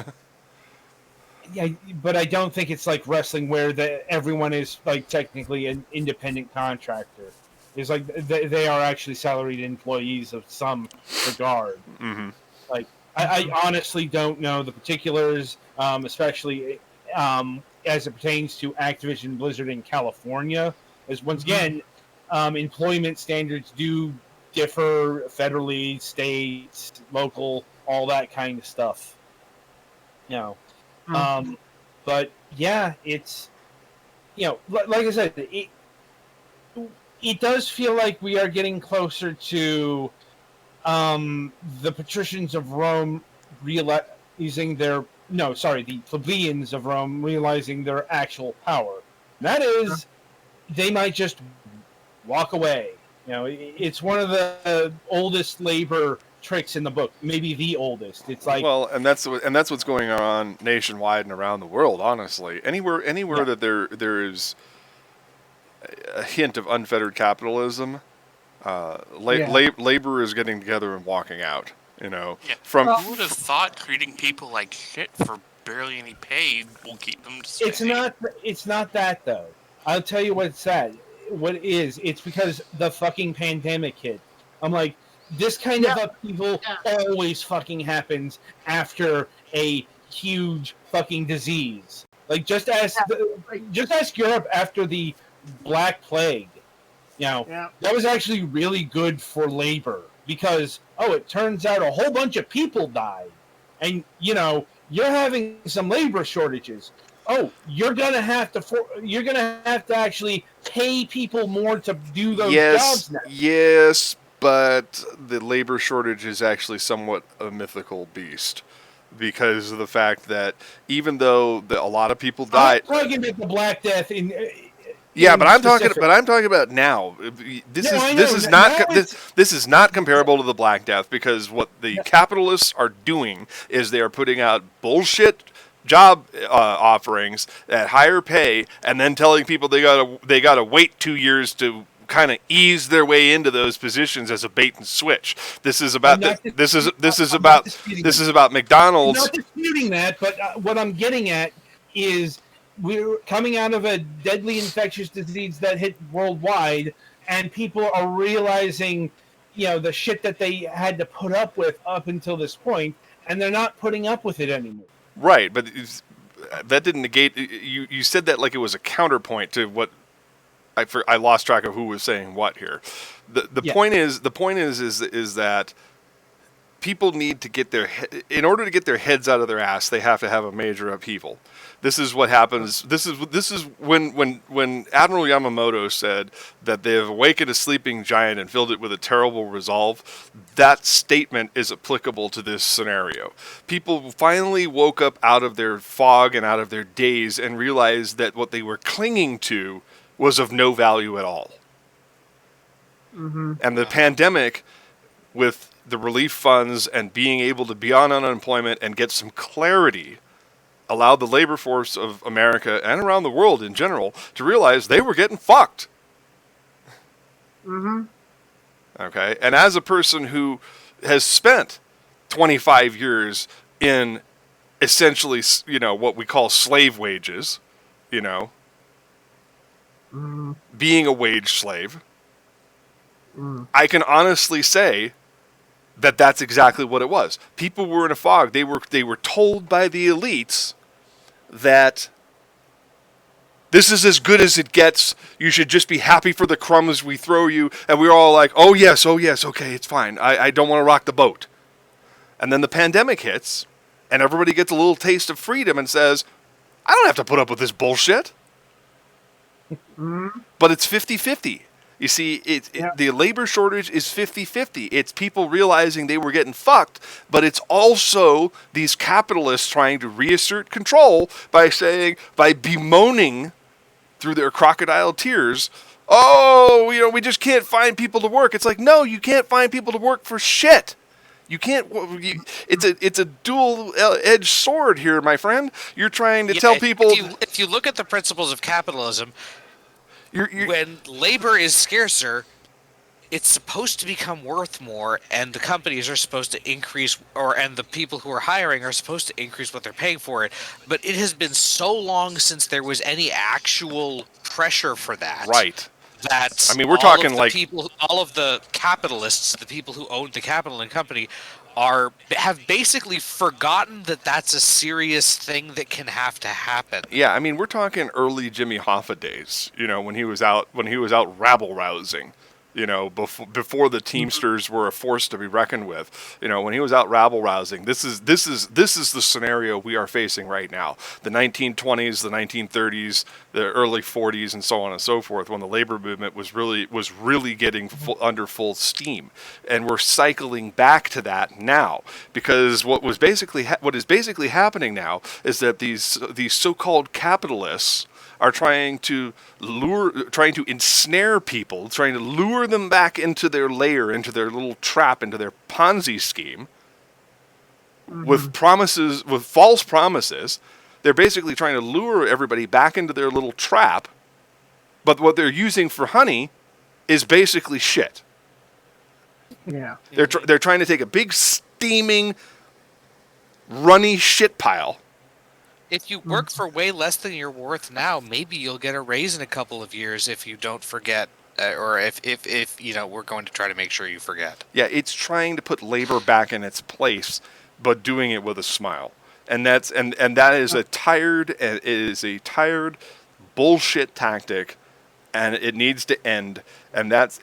Yeah, but I don't think it's like wrestling where everyone is like technically an independent contractor. It's like they are actually salaried employees of some regard. Mm-hmm. Like, I honestly don't know the particulars, especially as it pertains to Activision Blizzard in California. As once again, employment standards do differ federally, states, local, all that kind of stuff. But yeah, it's like I said, it does feel like we are getting closer to the patricians of Rome realizing the plebeians of Rome realizing their actual power. And that is, they might just walk away. It's one of the oldest labor tricks in the book, maybe the oldest. It's like, well, and that's what's going on nationwide and around the world. Honestly, anywhere that there is a hint of unfettered capitalism, labor is getting together and walking out. Yeah. From Who would have thought treating people like shit for barely any pay will keep them steady? It's not that though. I'll tell you what it's that. What it is? It's because the fucking pandemic hit. I'm like, this kind of upheaval always fucking happens after a huge fucking disease. Like, just ask Europe after the Black Plague. That was actually really good for labor because, it turns out a whole bunch of people died. And, you're having some labor shortages. You're gonna have to actually pay people more to do those jobs now. Yes, but the labor shortage is actually somewhat a mythical beast because of the fact that even though a lot of people died, I'm talking about the Black Death in. But I'm talking about now. This is not comparable to the Black Death because what the capitalists are doing is they are putting out bullshit job offerings at higher pay and then telling people they gotta wait 2 years to kind of ease their way into those positions as a bait and switch. This is about McDonald's. I'm not disputing that, but what I'm getting at is we're coming out of a deadly infectious disease that hit worldwide, and people are realizing, the shit that they had to put up with up until this point, and they're not putting up with it anymore. Right, but that didn't negate. You said that like it was a counterpoint to what I lost track of who was saying what here. The point is that people need to get in order to get their heads out of their ass, they have to have a major upheaval. This is what happens. This is when Admiral Yamamoto said that they have awakened a sleeping giant and filled it with a terrible resolve. That statement is applicable to this scenario. People finally woke up out of their fog and out of their daze and realized that what they were clinging to was of no value at all. Mm-hmm. And the pandemic, with the relief funds and being able to be on unemployment and get some clarity allowed the labor force of America and around the world in general to realize they were getting fucked. Mm-hmm. Okay? And as a person who has spent 25 years in essentially, what we call slave wages, being a wage slave, I can honestly say that that's exactly what it was. People were in a fog. They were told by the elites that this is as good as it gets. You should just be happy for the crumbs we throw you. And we were all like, oh yes, okay, it's fine. I don't want to rock the boat. And then the pandemic hits, and everybody gets a little taste of freedom and says, I don't have to put up with this bullshit. But it's 50-50. You see, the labor shortage is 50-50. It's people realizing they were getting fucked, but it's also these capitalists trying to reassert control by bemoaning through their crocodile tears, oh, we just can't find people to work. It's like, no, you can't find people to work for shit. You can't. It's a dual-edged sword here, my friend. You're trying to tell people. If you look at the principles of capitalism, when labor is scarcer, it's supposed to become worth more, and the companies are supposed to increase, and the people who are hiring are supposed to increase what they're paying for it. But it has been so long since there was any actual pressure for that. Right. That we're talking all of the capitalists, the people who own the capital and company, have basically forgotten that that's a serious thing that can have to happen. Yeah, we're talking early Jimmy Hoffa days. When he was out rabble rousing. Before the Teamsters were a force to be reckoned with. When he was out rabble rousing, this is the scenario we are facing right now. The 1920s, the 1930s, the early 40s, and so on and so forth, when the labor movement was really getting under full steam, and we're cycling back to that now because what is basically happening now is that these so-called capitalists are trying to ensnare people, trying to lure them back into their lair, into their little trap, into their Ponzi scheme, with false promises. They're basically trying to lure everybody back into their little trap, but what they're using for honey is basically shit. Yeah. They're trying to take a big steaming, runny shit pile. If you work for way less than you're worth now, maybe you'll get a raise in a couple of years if you don't forget, or if we're going to try to make sure you forget. Yeah, it's trying to put labor back in its place, but doing it with a smile, and that is a tired bullshit tactic, and it needs to end. And that's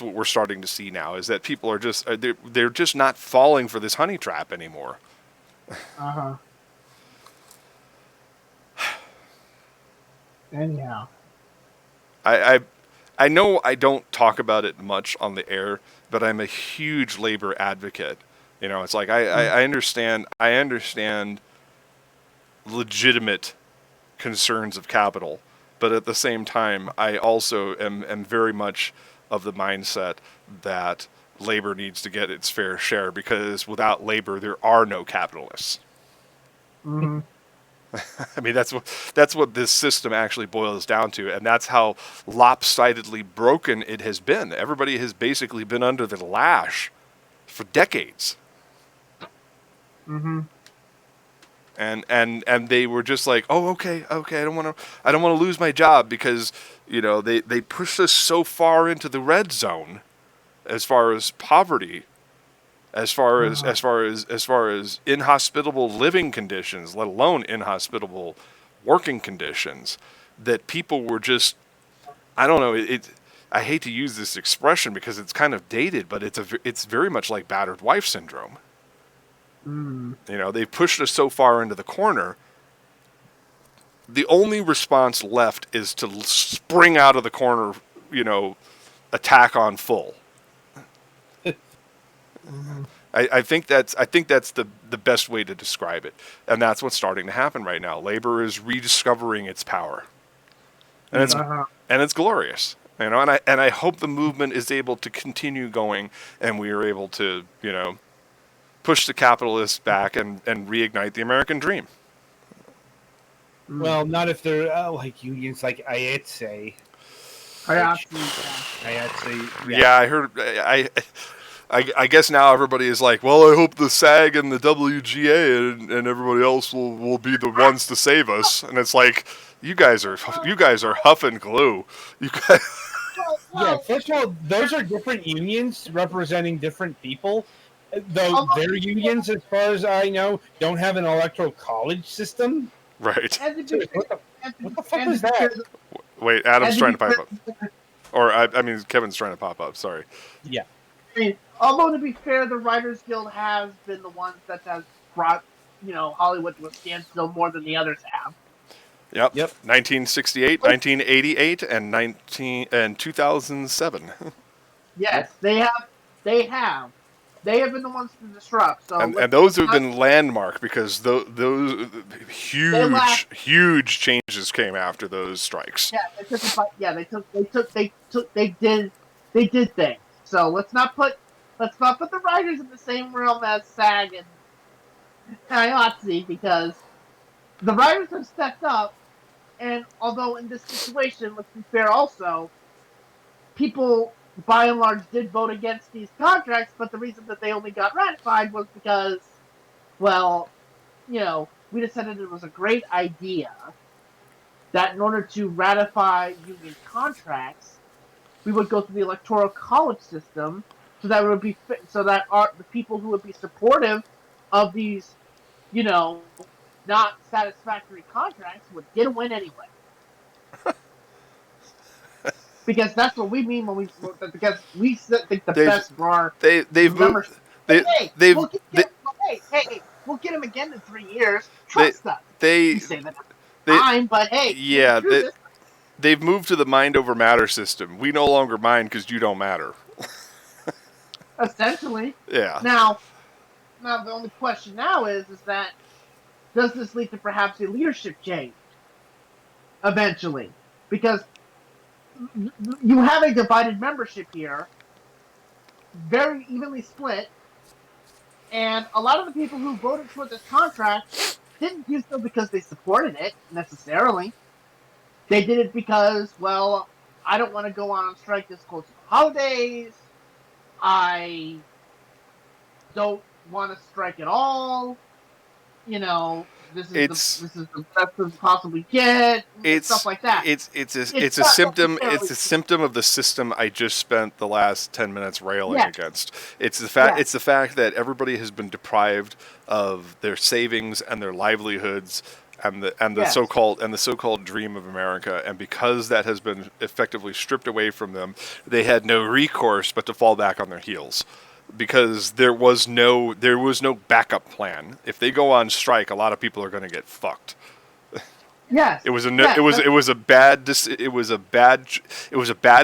what we're starting to see now is that people are just they're just not falling for this honey trap anymore. Anyhow, I know I don't talk about it much on the air, but I'm a huge labor advocate. It's like I understand legitimate concerns of capital, but at the same time, I also am very much of the mindset that labor needs to get its fair share because without labor, there are no capitalists. mm-hmm. That's what this system actually boils down to, and that's how lopsidedly broken it has been. Everybody has basically been under the lash for decades. Mm-hmm. And they were just like, oh, okay, I don't want to lose my job because they pushed us so far into the red zone, as far as poverty. As far as inhospitable living conditions, let alone inhospitable working conditions, that people were just, I don't know. I hate to use this expression because it's kind of dated, but it's very much like battered wife syndrome. They pushed us so far into the corner. The only response left is to spring out of the corner, attack on full. I think that's the best way to describe it, and that's what's starting to happen right now. Labor is rediscovering its power, and it's glorious. You know, and I hope the movement is able to continue going, and we are able to, push the capitalists back and reignite the American dream. Well, not if they're like unions like IATSE. IATSE, Yeah, I heard. I guess now everybody is like, well, I hope the SAG and the WGA and everybody else will be the ones to save us. And it's like, you guys are huff and glue. You guys. Yeah, first of all, those are different unions representing different people. Though their unions, as far as I know, don't have an electoral college system. Right. What the fuck was that? Wait, Adam's trying to pipe up. Or, I mean, Kevin's trying to pop up. Sorry. Yeah. I mean, although to be fair, the Writers Guild has been the ones that has brought, Hollywood to a standstill more than the others have. Yep. 1968, 1988, and 2007. Yes, they have. They have been the ones to disrupt. So and those have been landmark because those huge changes came after those strikes. They did things. So let's not put the writers in the same realm as SAG and IATSE, because the writers have stepped up, and although in this situation, let's be fair also, people by and large did vote against these contracts, but the reason that they only got ratified was because, well, we decided it was a great idea that in order to ratify union contracts, we would go through the electoral college system, so that the people who would be supportive of these, not satisfactory contracts would get a win anyway. Because that's what we mean when because we think the best for our members. We'll get him again in 3 years. Trust us. We say that every time, but hey, yeah, they've moved to the mind over matter system. We no longer mind because you don't matter. Essentially. Yeah. Now the only question now is that does this lead to perhaps a leadership change eventually? Because you have a divided membership here, very evenly split, and a lot of the people who voted for this contract didn't do so because they supported it necessarily. They did it because, well, I don't want to go on strike this close to the holidays. I don't want to strike at all. This is the best we possibly get. Stuff like that. It's a symptom. It's a symptom of the system I just spent the last 10 minutes railing against. It's the fact. It's the fact that everybody has been deprived of their savings and their livelihoods and the so-called dream of America, and because that has been effectively stripped away from them, they had no recourse but to fall back on their heels. Because there was no backup plan. If they go on strike, a lot of people are going to get fucked. Yes. It was a bad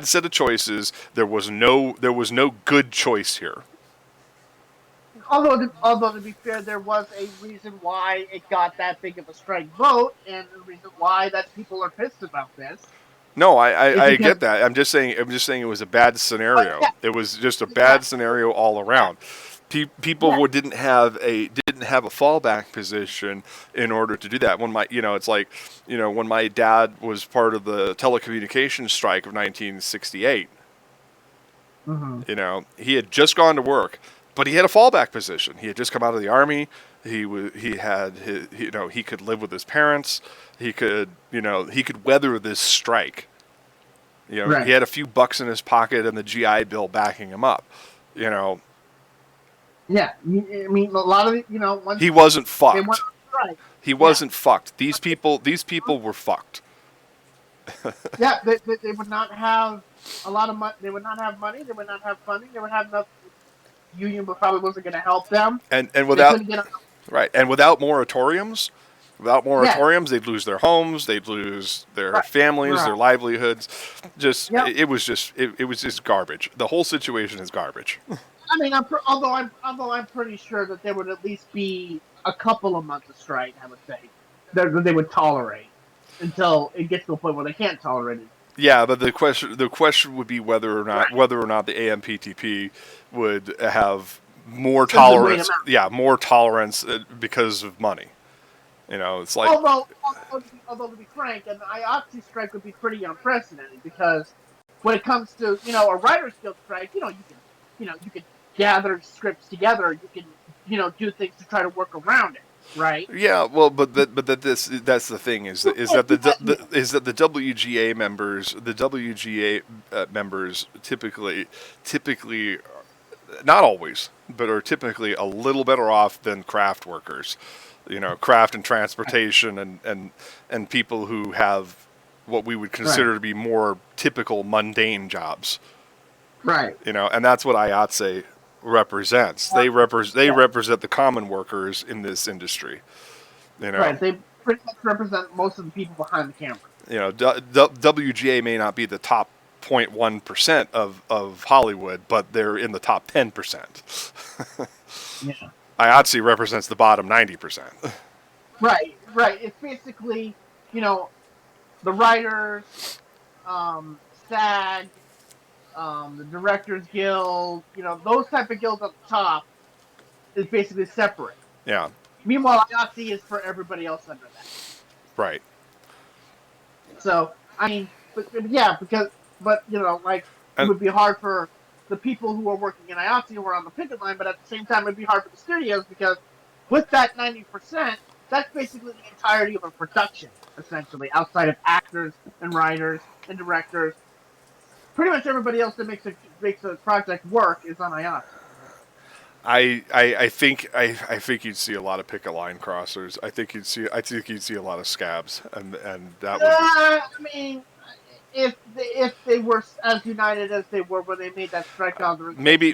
set of choices. There was no good choice here. Although to be fair, there was a reason why it got that big of a strike vote, and the reason why that people are pissed about this. No, I get that. I'm just saying it was a bad scenario. It was just a bad scenario all around. People didn't have a fallback position in order to do that. When when my dad was part of the telecommunications strike of 1968. Mm-hmm. He had just gone to work, but he had a fallback position. He had just come out of the army. He could live with his parents. He could weather this strike. Right. He had a few bucks in his pocket and the GI Bill backing him up. Yeah, I mean, a lot of once he wasn't fucked. They went on strike. He wasn't fucked. These people were fucked. Yeah, they would not have a lot of money. They would not have money. They would not have funding. They would have enough. Union probably wasn't going to help them. And without moratoriums. Without moratoriums, they'd lose their homes, they'd lose their families, their livelihoods. It was just garbage. The whole situation is garbage. I mean, although I'm pretty sure that there would at least be a couple of months of strike. I would say that they would tolerate until it gets to a point where they can't tolerate it Yeah, but the question would be whether or not the AMPTP would have more Simply wait 'em tolerance. out. Yeah, more tolerance because of money. It's like Although to be frank, an IOTC strike would be pretty unprecedented because when it comes to a writers guild strike, you can gather scripts together, you can do things to try to work around it, right? yeah, well, that's the thing is that the WGA members typically not always, but are typically a little better off than craft workers. Craft and transportation and people who have what we would consider to be more typical mundane jobs. Right. And that's what IATSE represents. They represent the common workers in this industry. Right. They pretty much represent most of the people behind the camera. WGA may not be the top 0.1% of Hollywood, but they're in the top 10%. Yeah. IATSE represents the bottom 90%. Right. It's basically, the writers, SAG, the Directors Guild, those type of guilds at the top is basically separate. Yeah. Meanwhile, IATSE is for everybody else under that. Right. So, I mean, but it would be hard for the people who are working in IATSE who are on the picket line, but at the same time, it'd be hard for the studios because with that 90%, that's basically the entirety of a production, essentially, outside of actors and writers and directors. Pretty much everybody else that makes a project work is on IATSE. I think you'd see a lot of picket line crossers. I think you'd see a lot of scabs, and that would. I mean, if they were as united as they were when they made that strike authorization, maybe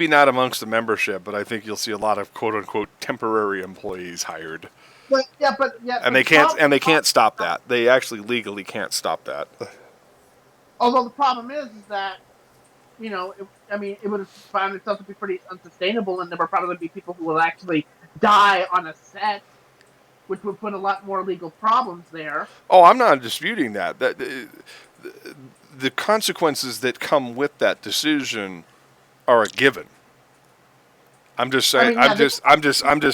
not amongst the membership, but I think you'll see a lot of quote unquote temporary employees hired. And they can't stop that. They actually legally can't stop that. Although the problem is that it would have found itself to be pretty unsustainable, and there would probably be people who will actually die on a set, which would put a lot more legal problems there. Oh, I'm not disputing that. The consequences that come with that decision are a given. I'm just saying. I'm just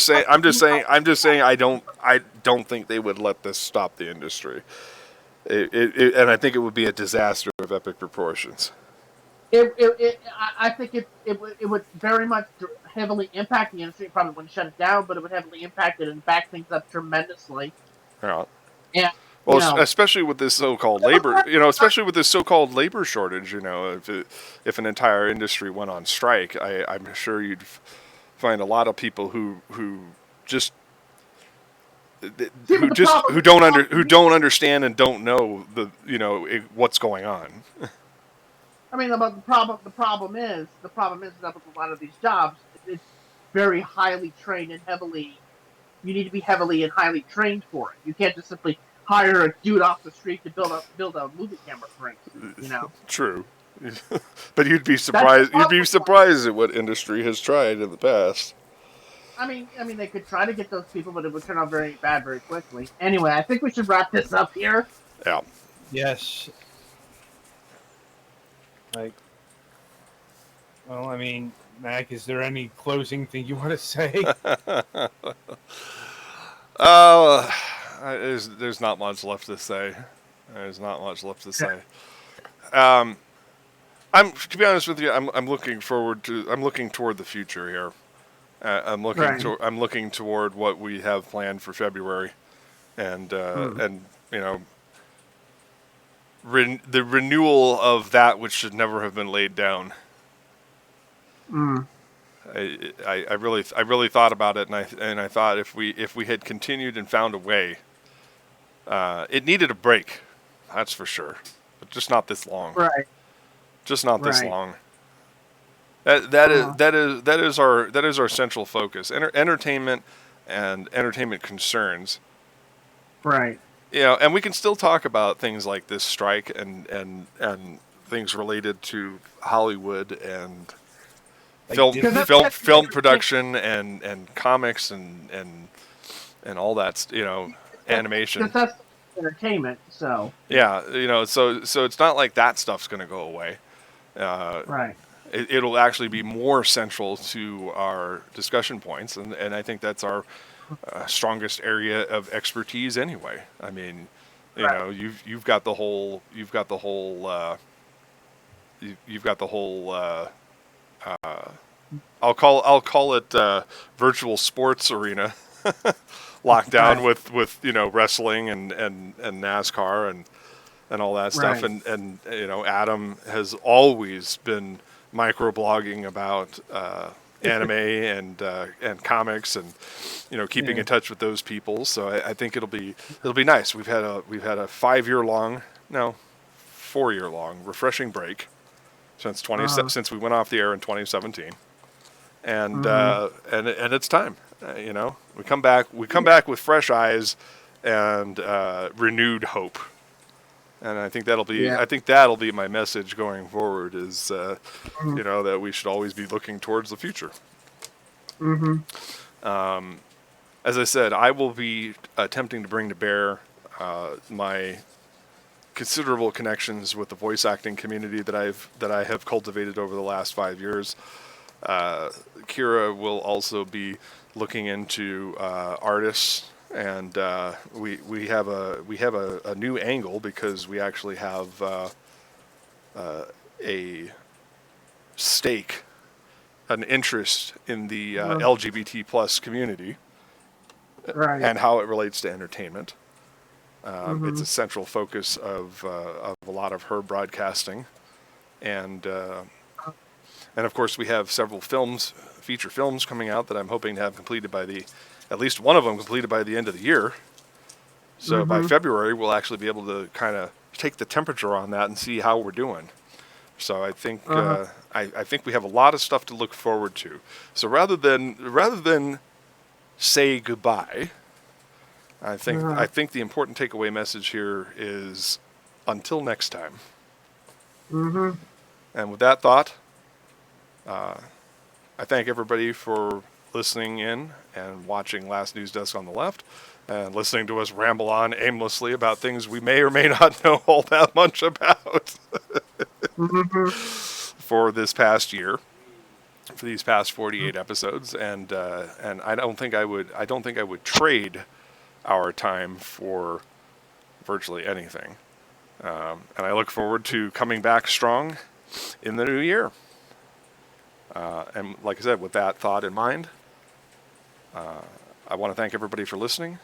saying. I don't think they would let this stop the industry. And I think it would be a disaster of epic proportions. I think it would very much heavily impact the industry. It probably wouldn't shut it down, but it would heavily impact it and back things up tremendously. Yeah. Yeah. Well, especially with this so-called labor, shortage. If an entire industry went on strike, I'm sure you'd find a lot of people who don't understand and don't know what's going on. I mean, the problem is that with a lot of these jobs, it's very highly trained and heavily. You need to be heavily and highly trained for it. You can't just simply hire a dude off the street to build a movie camera, for instance. True, but you'd be surprised. You'd be surprised at what industry has tried in the past. I mean, they could try to get those people, but it would turn out very bad very quickly. Anyway, I think we should wrap this up here. Yeah. Yes. Well, I mean, Mac, is there any closing thing you want to say? There's not much left to say. To be honest with you, I'm looking toward the future here. I'm looking toward what we have planned for February, and the renewal of that which should never have been laid down. I really thought about it, and I thought if we had continued and found a way, it needed a break, that's for sure, but just not this long. Right. Just not this long. That is our central focus. Entertainment and entertainment concerns. Right. And we can still talk about things like this strike and things related to Hollywood and film production and comics and all that, animation. entertainment. So Yeah, so it's not like that stuff's going to go away. right, It'll actually be more central to our discussion points, and I think that's our strongest area of expertise anyway. I mean, right, you've got the whole you've got the whole I'll call it virtual sports arena locked down right, with wrestling and NASCAR and all that stuff. right. And Adam has always been microblogging about anime and comics and keeping Yeah. in touch with those people. So I think it'll be nice. We've had a 5 year long, no, 4 year long refreshing break since since we went off the air in 2017, and Mhm. and it's time. We come back with fresh eyes and renewed hope. And Yeah. I think that'll be my message going forward is, Mhm. that we should always be looking towards the future. Mhm. As I said, I will be attempting to bring to bear my considerable connections with the voice acting community that I have cultivated over the last 5 years. Kira will also be looking into artists, and we have a new angle because we actually have a stake, an interest in the LGBT plus community Right. and how it relates to entertainment. It's a Mhm. central focus of a lot of her broadcasting, and of course we have several feature films coming out that I'm hoping to have completed at least one of them completed by the end of the year. So by Mhm. February we'll actually be able to kind of take the temperature on that and see how we're doing. So I think Uh-huh. I think we have a lot of stuff to look forward to. So rather than say goodbye, I Uh-huh. think the important takeaway message here is until next time. Mhm. And with that thought, I thank everybody for listening in and watching Last News Desk on the Left and listening to us ramble on aimlessly about things we may or may not know all that much about Mhm. for this past year, for these past 48 episodes, and I don't think I would trade our time for virtually anything. And I look forward to coming back strong in the new year. And like I said, with that thought in mind, I want to thank everybody for listening.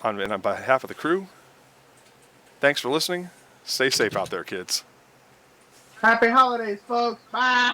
And on behalf of the crew, thanks for listening. Stay safe out there, kids. Happy holidays, folks. Bye.